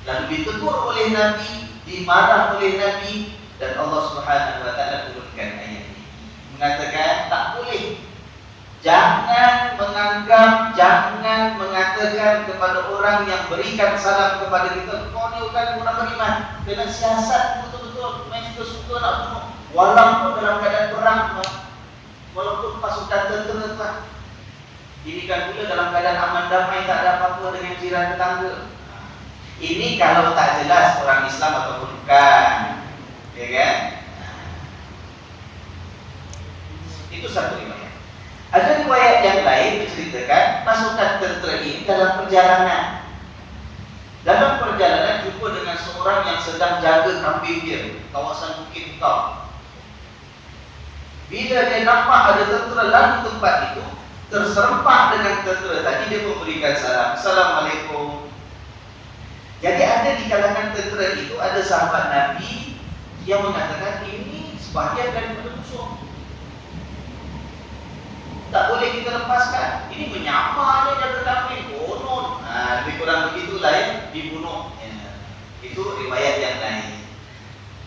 Lalu ditegur oleh Nabi, dimarah oleh Nabi, dan Allah Subhanahu wa taala turunkan ayat ini. Mengatakan tak boleh. Jangan menganggap, jangan mengatakan kepada orang yang berikan salam kepada kita, kau ni bukan orang beriman. Kena siasat betul-betul, main suka-suka nak bunuh. Walaupun dalam keadaan perang, walaupun pasukan tentera, ini kan pula dalam keadaan aman damai, tak ada apa-apa dengan jiran tetangga. Ini kalau tak jelas orang Islam ataupun bukan, ya kan? Itu satu riwayat. Ada riwayat yang lain menceritakan pasukan tentera ini dalam perjalanan. Dalam perjalanan jumpa dengan seorang yang sedang jaga kambing dia, kawasan Bukit Kau. Bila dia nampak ada tentera lalu tempat itu, terserempak dengan tentera tadi, dia memberikan salam, "Assalamualaikum." Jadi ada di kalangan tentera itu ada sahabat Nabi yang mengatakan ini sebahagian daripada musuh, tak boleh kita lepaskan. Ini menyamar dia jaga kambing, konon. Lebih kurang begitulah ya, dibunuh. Itu riwayat yang lain.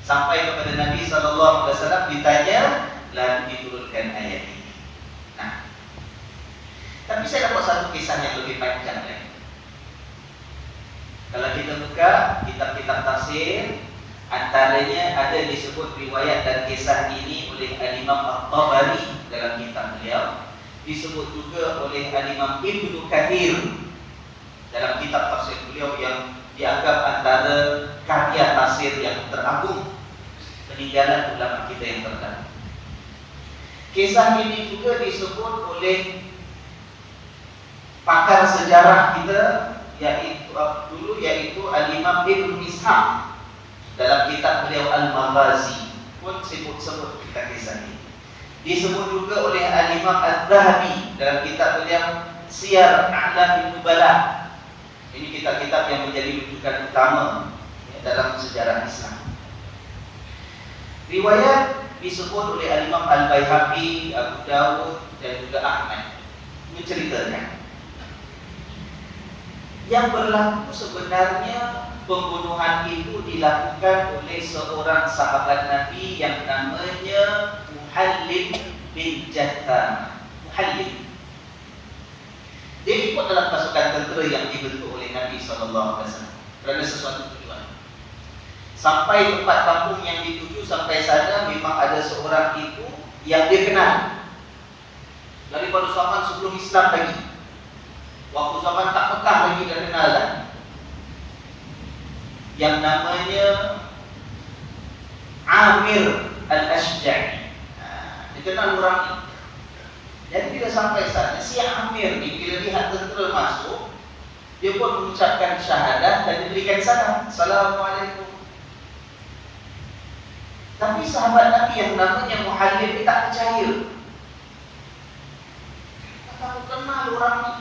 Sampai kepada Nabi SAW ditanya, lalu diturunkan ayat ini. Nah, tapi saya dapat satu kisah yang lebih panjang lagi. Kalau kita buka kitab-kitab tafsir, antaranya ada disebut riwayat dan kisah ini oleh Al-Imam At-Tabari dalam kitab beliau, disebut juga oleh Al-Imam Ibnu Katsir dalam kitab tafsir beliau yang dianggap antara karya tafsir yang teragung, peninggalan ulama kita yang terdahulu. Kisah ini juga disebut oleh pakar sejarah kita yaitu Al-Imam Ibnu Ishaq dalam kitab beliau Al-Maghazi pun sebut kita kisah ini. Disebut juga oleh Al-Imam Az-Zahabi dalam kitab beliau Siyar A'lam Nubala. Ini kitab-kitab yang menjadi rujukan utama dalam sejarah Islam. Riwayat disebut oleh Al-Imam Al-Baihaqi, Abu Dawud dan juga Ahmad, menceritakan yang berlaku sebenarnya pembunuhan itu dilakukan oleh seorang sahabat Nabi yang namanya Muhallib bin Jatham. Muhallib, dia ikut dalam pasukan tentera yang dibentuk oleh Nabi SAW kerana sesuatu tujuan. Sampai tempat kampung yang dituju, sampai sana memang ada seorang itu yang dia kenal daripada zaman sebelum Islam lagi. Waktu zaman tak Mekah lagi dah kenal dah. Yang namanya Amir Al-Ashja'i. Dia kenal orang ini. Jadi bila sampai sana, si Amir ni bila lihat tentera masuk, dia pun mengucapkan syahadat dan diberikan salam, "Assalamualaikum." Tapi sahabat Nabi yang namanya Muhallib ni tak percaya. Kamu kenal orang ni,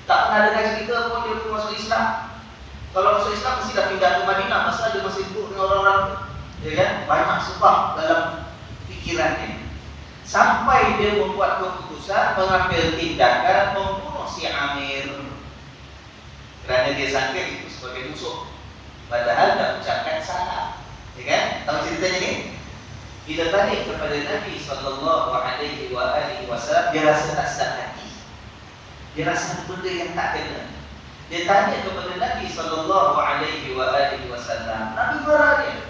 tak pernah dengar cerita pun dia pun masuk Islam. Kalau masuk Islam mesti dah pindah ke Madinah, masa dia masih duduk dengan orang-orang tu, ya kan? Banyak sebab dalam fikirannya. Sampai dia membuat keputusan mengambil tindakan membunuh si Amir kerana dia sangka itu sebagai musuh, padahal dah ucapkan salam, ya kan? Tahu ceritanya ni? Bila balik kepada Nabi SAW, dia rasa tak sedap hati. Dia rasa benda yang tak kena. Dia tanya kepada Nabi SAW. Nabi marah dia.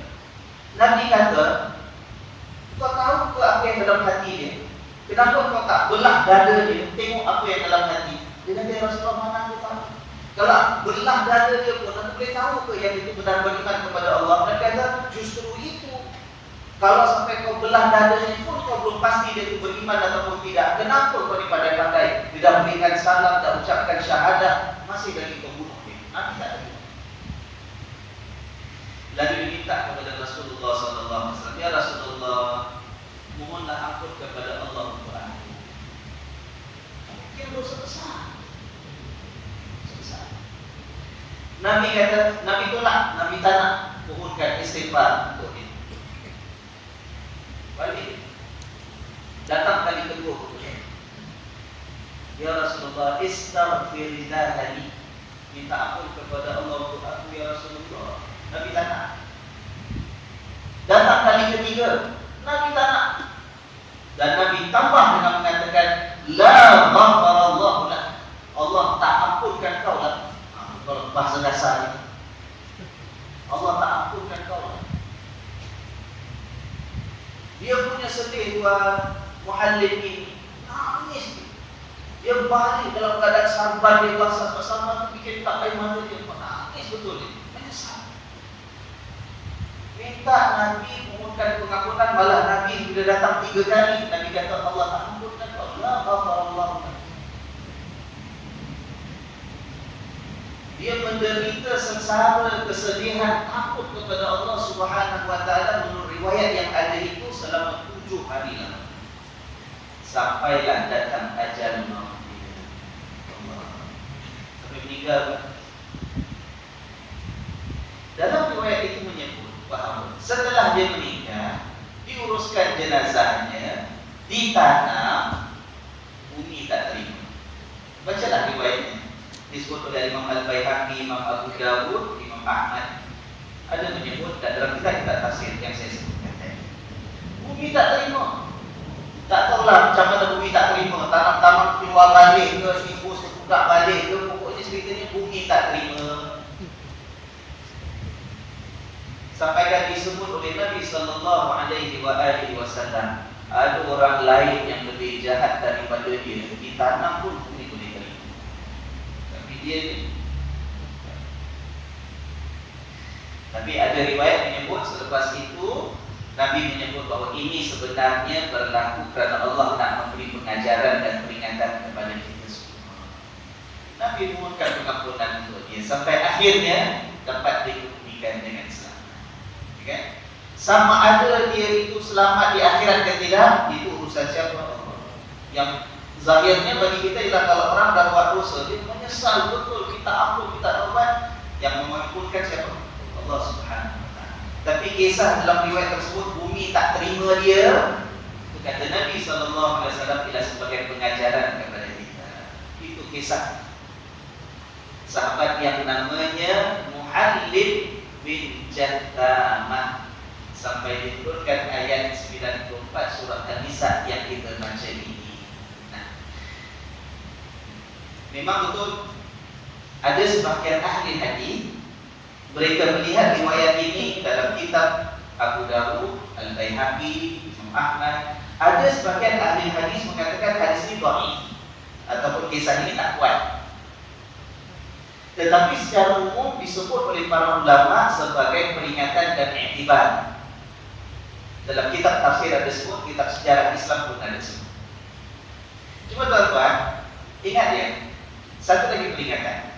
Nabi kata, "Kau tahu ke apa yang dalam hati dia? Kenapa kau tak belah dada dia? Tengok apa yang dalam hati." Dia kata, "Ya Rasulullah, mana aku tahu? Kalau belah dada dia pun, aku boleh tahu ke yang itu benar beriman kepada Allah?" Nabi kata, "Justru itu. Kalau sampai kau belah dadanya pun kau belum pasti dia itu beriman ataupun tidak. Kenapa kau ni pandai-pandai? Dia dah berikan salam, dah ucapkan syahadat, masih lagi kau bunuh dia." Nabi tak ada. Lalu diminta kepada Rasulullah SAW, "Ya Rasulullah, mohonlah ampun kepada Allah untuk aku. Mungkin dosa besar. Nabi kata, Nabi tolak, Nabi tak nak mohonkan istighfar untuk dia. Balik. Datang kali kedua kemudian. Ya Rasulullah, istaghfirillah li. Minta ampun kepada Allah untuk aku ya Rasulullah. Nabi tak nak. Datang kali ketiga, Nabi tak nak. Dan Nabi tambah dengan mengatakan, la ghafarallahu lak. Allah tak ampunkan kau lah. Kalau bahasa dasar ini, Allah tak ampunkan kau lah. Dia punya sedih tuan Muhallim ini, nangis. Dia balik dalam keadaan sabar. Dia bahasa sabar tu bikin tak air mata dia. Nangis betul dia, menyesal. Minta Nabi mohonkan pengampunan. Malah Nabi sudah datang 3 kali. Nabi kata Allah tak ampunkan kau. La ghafarallahu lak. Dia menderita sengsara, kesedihan, takut kepada Allah Subhanahu wa taala menurut riwayat yang ada itu selama 7 hari lama. Sampailah datang ajal maut dia. Allah. Sampai meninggal. Dalam riwayat itu menyebut bahawa setelah dia meninggal, diuruskan jenazahnya, ditanam, bumi tak terima. Bacalah riwayatnya. Disebut oleh Imam Al-Baihaqi, Imam Abu Dawud, Imam Ahmad. Ada menyebut dan dalam kitab tafsir yang saya sebutkan tadi. Bumi tak terima. Tak tahulah macam mana bumi tak terima. Tanam-tanam keluar balik ke, sibus buka balik ke, pokoknya ceritanya bumi tak terima. Sampaikan disebut oleh Nabi sallallahu alaihi wasallam, ada orang lain yang lebih jahat daripada dia. Ditanam pun bumi boleh terima. Dia ni. Tapi ada riwayat menyebut selepas itu Nabi menyebut bahawa ini sebenarnya berlaku kerana Allah nak memberi pengajaran dan peringatan kepada kita semua. Nabi mohonkan pengampunan untuk dia sampai akhirnya dapat dikebumikan dengan selamat. Okay? Sama ada dia itu selamat di akhirat ke tidak, itu urusan siapa? Allah. Yang zahirnya bagi kita ialah kalau orang dah buat dosa, dia menyesal betul, minta ampun, minta taubat. Yang mengampunkan siapa? Allah Subhanahu wa taala. Tapi kisah dalam riwayat tersebut bumi tak terima dia, itu kata Nabi sallallahu alaihi wasallam ialah sebagai pengajaran kepada kita. Itu kisah sahabat yang namanya Muhallim bin Jathamah, sampai diturunkan ayat 94 surah An-Nisa yang kita baca ini. Memang betul ada sebahagian ahli hadis mereka melihat riwayat ini dalam kitab Abu Dawud, Al-Baihaqi, Imam Ahmad. Ada sebahagian ahli hadis mengatakan hadis ini dhaif ataupun kisah ini tak kuat. Tetapi secara umum disebut oleh para ulama sebagai peringatan dan iktibar. Dalam kitab tafsir ada sebut, kitab sejarah Islam pun ada sebut. Cuma tuan-tuan, ingat ya, satu lagi peringatan.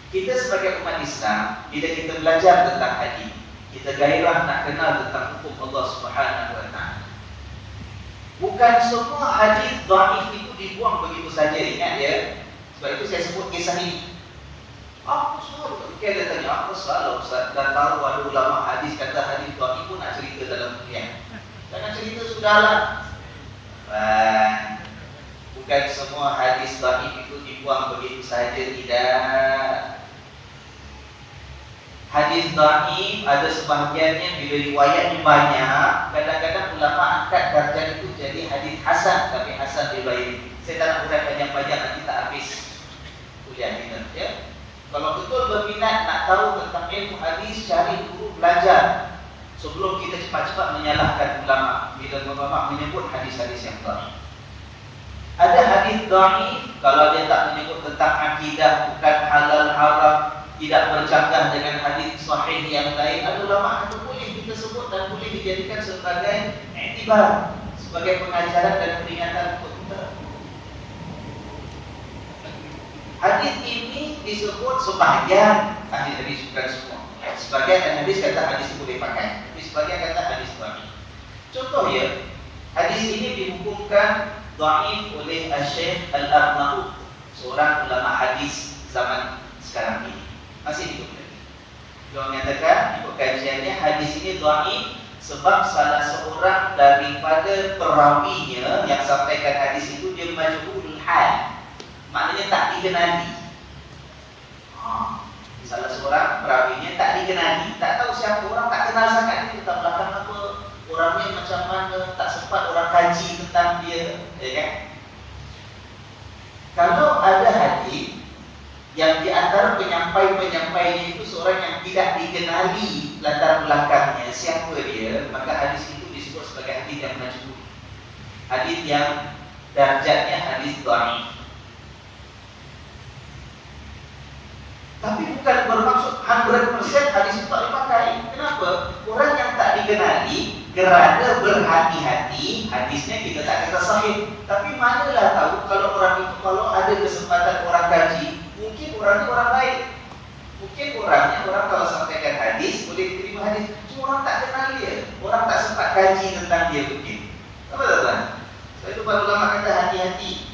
Kita sebagai umat Islam, bila kita belajar tentang hadis, kita gairah nak kenal tentang hukum Allah Subhanahu wa taala. Bukan semua hadis dhaif itu dibuang begitu saja, ingat ya. Sebab itu saya sebut kisah ini. Apa soal? Kita tanya apa soal Ustaz? Dan tahu ada ulama hadis kata hadis dhaif pun nak cerita dalam kuliah. Jangan cerita sudahlah. Bukan semua hadis dhaif itu dibuang begitu saja, tidak. Hadis dhaif ada sebahagiannya bila riwayatnya banyak, kadang-kadang ulama angkat darjah itu jadi hadis hasan, tapi hasan riwayat. Saya tak nak uraikan panjang-panjang, nanti tak habis kuliah kita, ya. Kalau betul berminat nak tahu tentang ilmu hadis, cari dulu, belajar sebelum kita cepat-cepat menyalahkan ulama bila ulama menyebut hadis-hadis yang dhaif. Ada hadis dhaif kalau dia tak menyebut tentang akidah, bukan halal haram, tidak bercanggah dengan hadis sahih yang lain, ada ulama kata boleh kita sebut dan boleh dijadikan sebagai iktibar, sebagai pengajaran dan peringatan untuk kita. Hadis ini disebut sebahagian ahli hadis, bukan semua. Sebagian ahli hadis kata hadis itu boleh pakai, tapi sebagian kata hadis dhaif. Contoh ya, hadis ini dihukumkan dhaif oleh Syekh Al-Arnaud, seorang ulama hadis zaman sekarang ini. Masih ikut lagi. Dia mengatakan ikut kajiannya hadis ini dhaif sebab salah seorang daripada perawinya yang sampaikan hadis itu dia majhulul hal. Maknanya tak dikenali. Salah seorang perawinya tak dikenali, tak tahu siapa orang, tak kenal sangat dia, tak belakang apa, orangnya macam mana, tak sempat orang kaji tentang dia, ya kan? Kalau ada hadis yang di antara penyampai-penyampainya itu seorang yang tidak dikenali latar belakangnya, siapa dia, maka hadis itu disebut sebagai hadis yang majhul. Hadis yang darjatnya hadis dhaif. Tapi bukan bermaksud 100% hadis itu tak dipakai. Kenapa? Orang yang tak dikenali, kerana berhati-hati, hadisnya kita tak kata sahih. Tapi manalah tahu kalau orang itu, kalau ada kesempatan orang kaji, mungkin orangnya orang baik. Mungkin orangnya, orang kalau sampaikan hadis, boleh terima hadis, cuma orang tak kenal dia. Orang tak sempat kaji tentang dia mungkin. Apa tuan? Sebab itu para ulama kata hati-hati.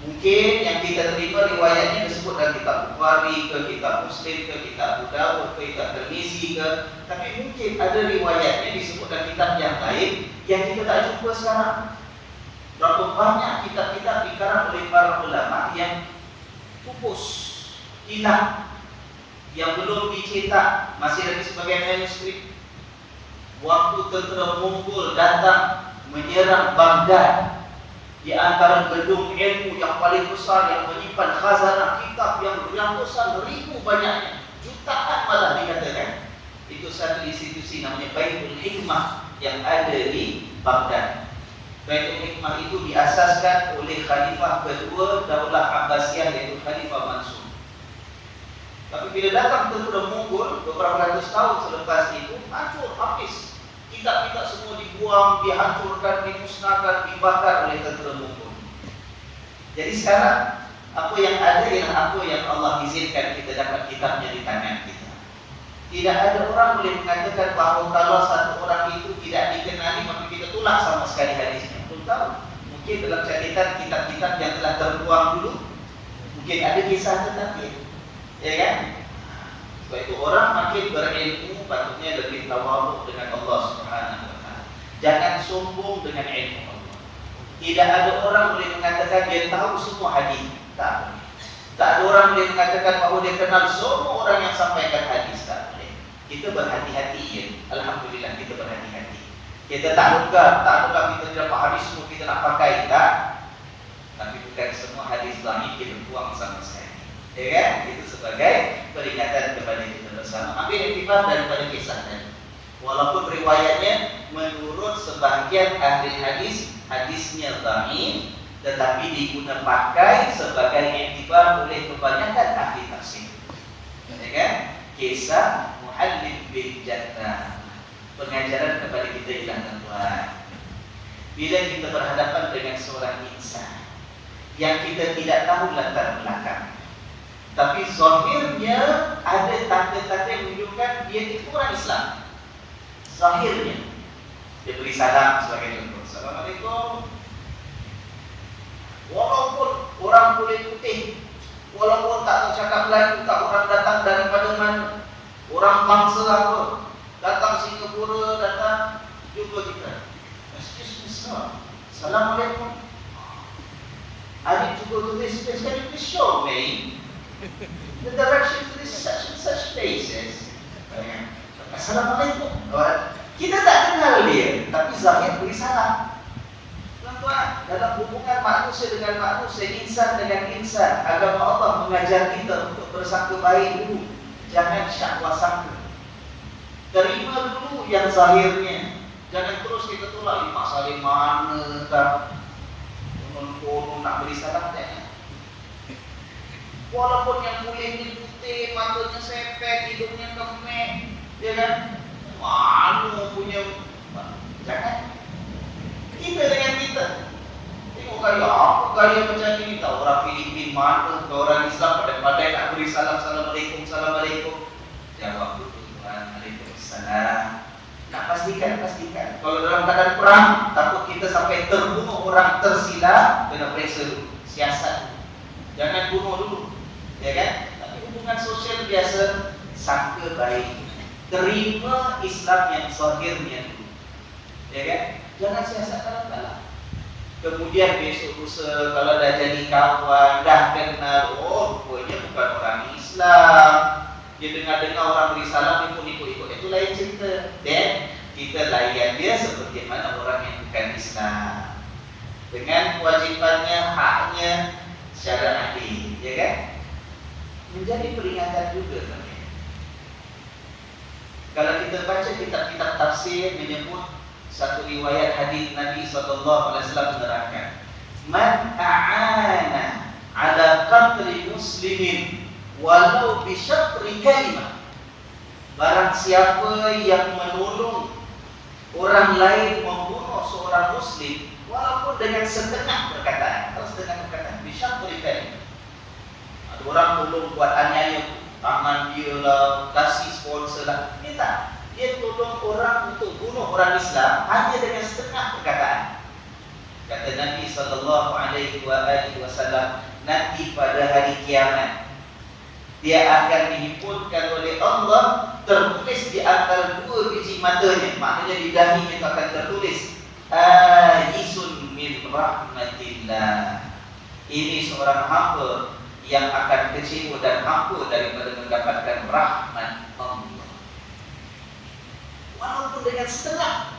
Mungkin yang kita terima riwayatnya disebut dalam kitab Bukhari ke, kitab Muslim ke, kitab Abu Dawud ke, kitab Tirmizi ke, tapi mungkin ada riwayatnya disebut dalam kitab yang lain yang kita tak jumpa sekarang. Berapa banyak kitab-kitab dikarang oleh para ulama yang pupus, hilang, yang belum dicetak, masih lagi sebagai manuskrip. Waktu tentera Mongol datang menyerang Baghdad, di antara gedung ilmu yang paling besar yang menyimpan khazanah kitab yang ratusan ribu banyaknya, jutaan malah dikatakan, itu satu institusi namanya Baitul Hikmah yang ada di Baghdad. Baitul Hikmah itu diasaskan oleh Khalifah kedua Daulah Abbasiyah, yaitu Khalifah Mansur. Tapi bila datang tentera Mongol beberapa ratus tahun selepas itu, hancur habis. Kitab-kitab semua dibuang, dihancurkan, dimusnahkan, dibakar oleh tentera Mongol. Jadi sekarang apa yang ada ialah apa yang Allah izinkan kita dapat kitabnya di tangan kita. Tidak ada orang boleh mengatakan bahawa kalau satu orang itu tidak dikenali maka kita tolak sama sekali hadisnya. Belum tahu. Mungkin dalam catatan kitab-kitab yang telah terbuang dulu, mungkin ada kisah tentang dia, ya kan? Sebab itu orang makin berilmu patutnya lebih tawaduk dengan Allah Subhanahu wa taala. Jangan sombong dengan ilmu Allah. Tidak ada orang boleh mengatakan dia tahu semua hadis. Tak boleh. Tak ada orang boleh mengatakan bahawa dia kenal semua orang yang sampaikan hadis. Tak boleh. Kita berhati-hati ya. Alhamdulillah kita berhati-hati. Kita tak luka, tak luka kita tidak dapat hadis semua kita nak pakai, tak. Tapi bukan semua hadis dhaif kita buang sama sekali. Ya kan? Itu sebagai peringatan kepada kita bersama. Ambil iktibar daripada kisah tadi. Walaupun riwayatnya menurut sebahagian ahli hadis, hadisnya dhaif, tetapi digunakan pakai sebagai iktibar oleh kebanyakan ahli tafsir. Ya kan? Kisah Muhallim bin Jannah, pengajaran kepada kita ialah tuan. Bila kita berhadapan dengan seorang insan yang kita tidak tahu latar belakang, tapi zahirnya ada tanda-tanda yang menunjukkan dia itu orang Islam. Zahirnya dia beri salam sebagai contoh. Assalamualaikum. Walaupun orang kulit putih, walaupun tak tahu cakap Melayu, tak orang datang daripada mana, orang bangsa apa, datang Singapura, datang jumpa kita. Excuse me sir, Assalamualaikum. Adik cuba tulis sekali, please show me the direction to this such and such places. Assalamualaikum. Kita tak kenal dia, tapi zahir beri salam. Tuan-tuan, dalam hubungan manusia dengan manusia, insan dengan insan, agama Allah mengajar kita untuk bersangka baik dulu. Jangan syahwat sangka. Terima dulu yang zahirnya. Jangan terus kita tolak mak saling mana tak. Konon nak beri salam tak. Walaupun yang kulitnya putih, matanya sepek, hidungnya kemek, ya kan? Malu punya. Jangan. Kita dengan kita. Tengok gaya apa gaya macam ni. Tak orang Filipin mana, tak orang Islam pandai-pandai nak beri salam. Assalamualaikum, Assalamualaikum. Jawab dulu Tuhan, Waalaikumsalam. Nak pastikan. Kalau dalam keadaan perang, takut kita sampai terbunuh orang tersilap, kena periksa dulu, siasat dulu. Jangan bunuh dulu. Ya kan? Tapi hubungan sosial biasa, sangka baik, terima Islam yang zahirnya dulu, ya kan? Jangan siasat kalah. Kemudian besok lusa kalau dah jadi kawan, dah kenal, oh rupanya bukan orang Islam, dia dengar-dengar orang beri salam, dia pun ikut-ikut, itu lain cerita. Dan kita layan dia seperti mana orang yang bukan Islam, dengan kewajibannya, haknya secara adil, ya kan? Menjadi peringatan juga kan? Kalau kita baca kitab-kitab tafsir menyebut satu riwayat hadis Nabi SAW menerangkan, man a'ana ala qatli muslimin walau bi syatri kalimah, barang siapa yang menolong orang lain membunuh seorang muslim walaupun dengan setengah perkataan, atau setengah perkataan, bi syatri kalimah. Ada orang tolong buat aniaya, tangan dia lah, kasih sponsor lah, minta dia tolong orang untuk bunuh orang Islam hanya dengan setengah perkataan. Kata Nabi SAW, nanti pada hari kiamat dia akan dihimpunkan oleh Allah, tertulis di antara dua biji matanya, maknanya di dahinya itu akan tertulis ajisun min rahmatillah. Ini seorang hamba yang akan kecewa dan hampa daripada mendapatkan rahmat Allah. Walaupun dengan setengah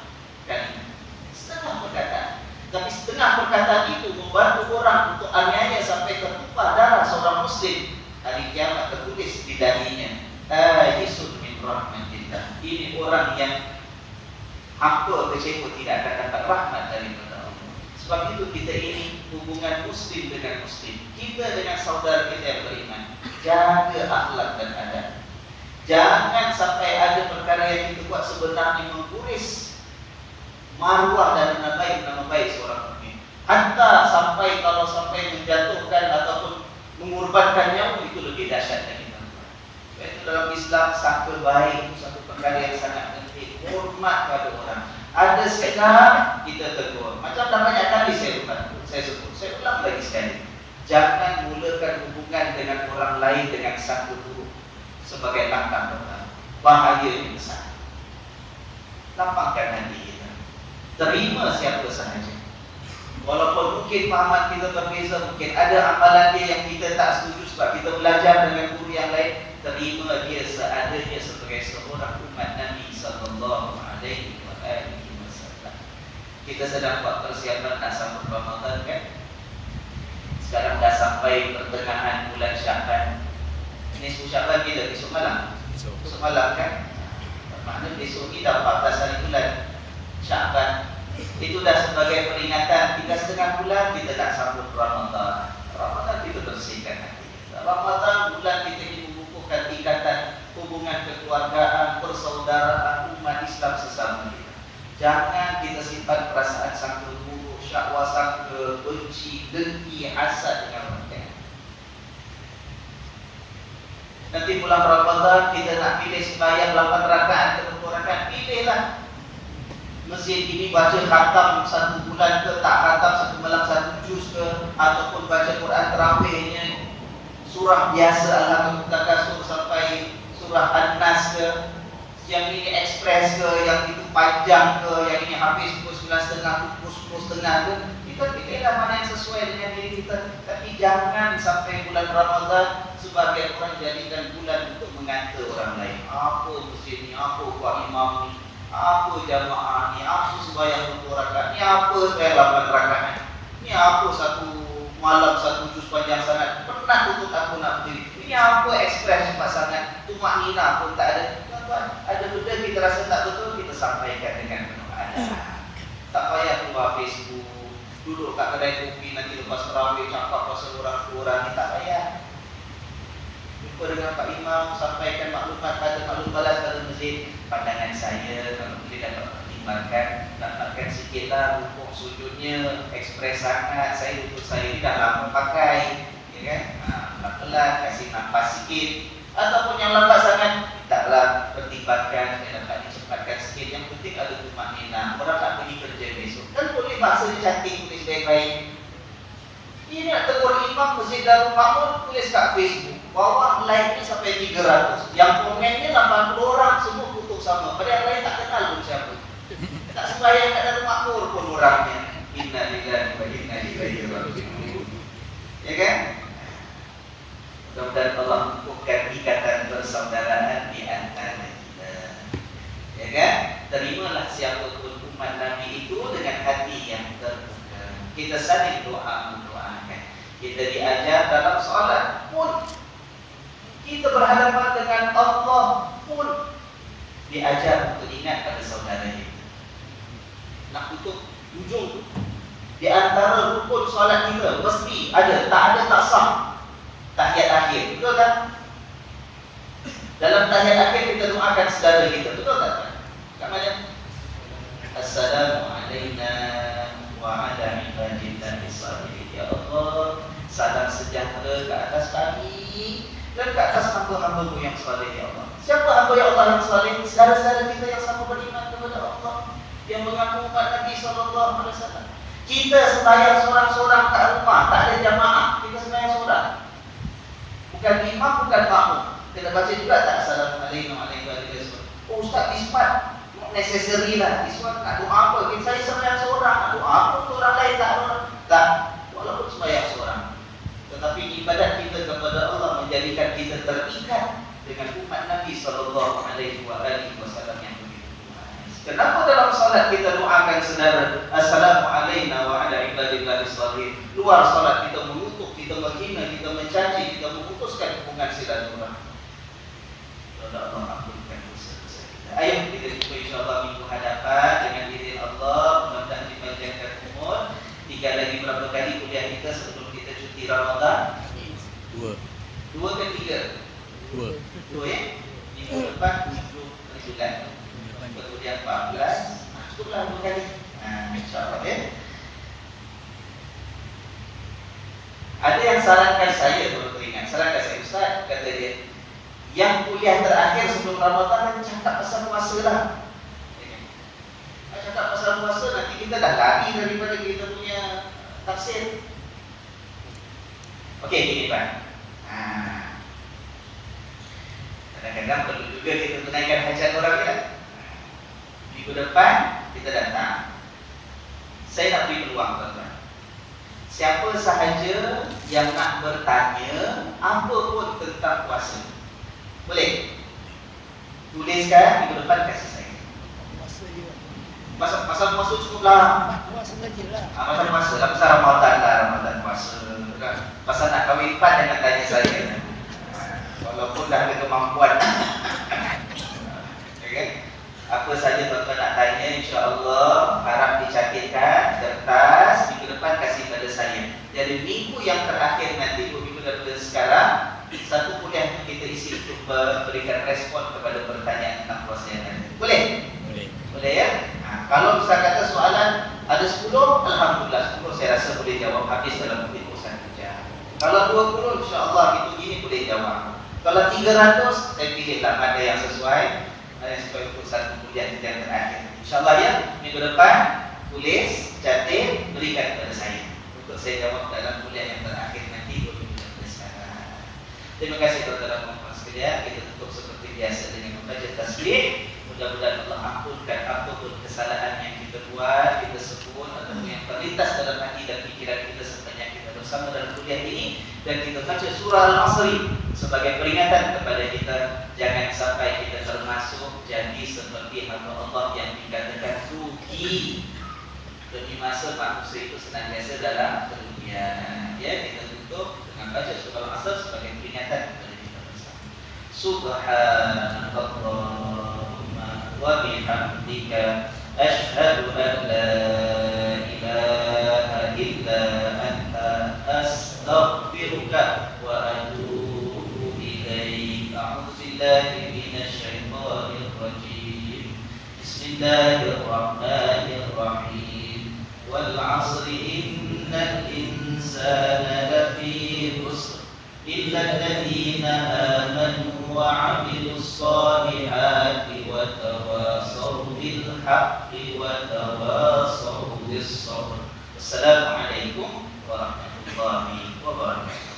perkataan, tapi setengah perkataan itu membantu orang untuk aniaya sampai tertumpah darah seorang muslim. Hari kiamat tertulis di dahinya ajisun min rahmatillah. Ini orang yang hampa kecewa, tidak akan dapat rahmat daripada Allah. Sebab itu kita ini hubungan muslim dengan muslim, kita dengan saudara kita yang beriman, jaga akhlak dan adab. Jangan sampai ada perkara yang kita buat sebenarnya mengguris maruah dan nama baik seorang mukmin. Hatta sampai kalau sampai menjatuhkan ataupun mengorbankan nyawa, itu lebih dahsyat lagi. Itu dalam Islam sangka baik satu perkara yang sangat penting. Hormat pada orang. Ada salah kita tegur. Macam dah banyak kali saya sebut. Saya ulang lagi sekali. Jangan mulakan hubungan dengan orang lain dengan sangka buruk sebagai langkah pertama. Bahaya yang besar. Lapangkan hati kita. Terima siapa sahaja. Walaupun mungkin pahaman kita berbeza, mungkin ada amalan dia yang kita tak setuju sebab kita belajar dengan guru yang lain, terima dia seadanya sebagai seorang umat Nabi sallallahu alaihi wasallam. Kita sedang buat persiapan nak sambut Ramadan kan? Sekarang dah sampai pertengahan bulan Syaban. Ini Syaban bila? Besok malam. Besok malam kan? Maknanya besok ni dah 14 hari bulan Syaban. Itu dah sebagai peringatan 3,5 bulan kita tak sambut Ramadan. Ramadan kita bersihkan hati kita. Ramadan bulan kita ini mengukuhkan ikatan hubungan kekeluargaan, persaudaraan umat Islam sesama kita. Jangan kita simpan perasaan sangka buruk, syahwat sangka, benci, dengki, hasad dengan mereka. Nanti bulan Ramadan kita nak pilih sembahyang 8 rakaat atau 10 rakaat, pilihlah. Masjid ini baca khatam 1 bulan ke, tak khatam 1 malam 1 juz ke, ataupun baca Quran terawihnya surah biasa Al-Takasur sampai surah An-Nas ke, yang ini ekspres ke, yang itu panjang ke, yang ini habis pukul 9.30, pukul 10.30 ke. Kita pilihlah mana yang sesuai dengan diri kita. Tapi jangan sampai bulan Ramadan sebagai orang jadikan bulan untuk mengata orang lain. Apa masjid ni, apa buat imam ni, apa jamaah ni, apa sembahyang 2 rakaat ni, apa sembahyang 8 rakaat ni, apa satu malam 1 juz panjang sangat, pernah untuk aku nak berdiri. Ini apa ekspres cepat sangat, tumak nina pun tak ada. Tuan-tuan, ada benda kita rasa tak betul, kita sampaikan dengan penuh adab. Tak payah keluar Facebook, duduk kat kedai kopi, nanti lepas terawih cakap pasal orang-orang ni, tak payah. Jumpa dengan Pak Imam, sampaikan maklumat pada maklum balas pada masjid. Pandangan saya kalau boleh dapat pertimbangkan, dapatkan sikitlah rukuk sujudnya ekspres sangat. Saya lutut saya ni dah lama pakai, ya kan? Pelan-pelan kasih nafas sikit. Ataupun yang lambat sangat, taklah pertimbangkan supaya dapat dicepatkan sikit. Yang penting ada tumak nina. Orang tak pergi kerja besok, kan boleh bahasa dia cantik, tulis baik-baik. Dia nak tegur imam Masjid Darul Makmur, tulis kat Facebook, bawa like ni sampai 300. Yang komennya 80 orang, semua kutuk sama. Pada yang lain tak kenal pun siapa. Tak sembahyang kat Darul Makmur pun orangnya. Inna lillahi wa inna ilaihi raji'un. Ya kan? Mudah-mudahan Allah mengukuhkan ikatan persaudaraan di antara kita. Ya kan? Terimalah siapapun umat Nabi itu dengan hati yang terbuka. Kita saling doa mendoakan. Kita diajar dalam solat pun, kita berhadapan dengan Allah pun diajar untuk ingat pada saudara kita. Nak tutup ujung tu, di antara rukun solat kita mesti ada, tak ada tak sah. Tahiyat akhir, betul tak? Dalam tahiyat akhir kita doakan saudara kita, betul tak? Kat mana? Assalamualaikum wa ala ibadillahi shalihin. Ya Allah, salam sejahtera ke atas kami dan ke atas hamba-hamba-Mu yang saleh, ya Allah. Siapa hamba ya Allah yang saleh? Saudara-saudara kita yang sama beriman kepada Allah, yang mengaku umat Nabi SAW. Kita sembahyang seorang-seorang kat rumah, tak ada jamaah, kita sembahyang seorang. Bukan imam, bukan makmum. Kita baca juga tak Assalamualaikum warahmatullahi wabarakatuh. Oh, Ustaz Ismat, necessary lah. Ismat nak doa apa? Saya sembahyang seorang, nak doa apa untuk orang lain tak? Tak, walaupun sembahyang seorang. Tetapi ibadat kita kepada Allah menjadikan kita terikat dengan umat Nabi SAW yang begitu manis. Kenapa dalam salat kita doakan saudara Assalamualaikum wa ala ibadillahi shalihin? Luar salat kita mengutuk, kita menghina, kita mencaci, kita memutuskan hubungan silaturahmi. Allah ampunkan dosa-dosa kita. Ayo kita jumpa insyaAllah minggu hadapan dengan izin Allah. Mudah-mudahan dipanjangkan umur. Tinggal lagi berapa kali kuliah kita sebelum kita cuti Ramadan? 2 ke 3? 2 ya? Minggu depan 7 bulan, kemudian 14. Cukuplah 2 kali. InsyaAllah ya. Ada yang sarankan saya, baru teringat, sarankan saya, Ustaz, kata dia, yang kuliah terakhir sebelum Ramadan cakap pasal puasa lah. Cakap pasal puasa, nanti kita dah lari daripada kita punya tafsir. Okey, gini Pak. Kadang-kadang perlu juga kita tunaikan hajat orang kita. Minggu depan kita datang. Saya nak beri peluang tuan-tuan. Siapa sahaja yang nak bertanya apa pun tentang puasa, boleh tuliskan minggu depan kasih saya. Masa puasa cukuplah. Masa puasa lah, pasal Ramadan lah, Ramadan puasa kan. Pasal nak kahwin pan jangan tanya saya. Walaupun dah ada kemampuan. Okay. Apa saja tuan-tuan nak tanya, insya-Allah harap dicatatkan kertas, minggu depan kasih pada saya. Jadi minggu yang terakhir nanti, 2 minggu daripada sekarang, satu kuliah kita isi untuk berikan respon kepada pertanyaan tentang puasa yang ada. Boleh? Boleh ya? Kalau bisa kata soalan ada 10, alhamdulillah 10 saya rasa boleh jawab habis dalam mungkin 1 jam. Kalau 20, insya-Allah itu gini boleh jawab. Kalau 300, saya pilihlah mana yang sesuai, untuk satu kuliah yang terakhir. InsyaAllah ya, minggu depan tulis, catat, berikan kepada saya untuk saya jawab dalam kuliah yang terakhir nanti 2 minggu dari sekarang. Terima kasih tuan-tuan dan puan sekalian. Kita tutup seperti biasa dengan membaca tasbih. Mudah-mudahan Allah ampunkan apapun kesalahan yang kita buat, kita sebut ataupun yang terlintas dalam hati dan pikiran kita sepanjang kita bersama dalam kuliah ini. Dan kita baca surah Al-Asr sebagai peringatan kepada kita, jangan sampai kita termasuk jadi seperti hamba Allah yang dikatakan rugi. Demi masa manusia itu senantiasa dalam kerugian. Ya, kita tutup dengan baca surah Al-Asr sebagai peringatan kepada kita bersama. Subhanallahumma wa bihamdika asyhadu an la ilaha illa anta astaghfiruka wa atubu ilaik. A'udzubillahi minasyaitonir rajim. Bismillahirrahmanirrahim. Wal 'asri innal insana lafi khusr illa alladziina aamanu wa 'amilus shalihati wa tawassaw bil haqqi wa tawassaw bis sabr. Wassalamualaikum warahmatullahi wabarakatuh. warahmatullahi wabarakatuh.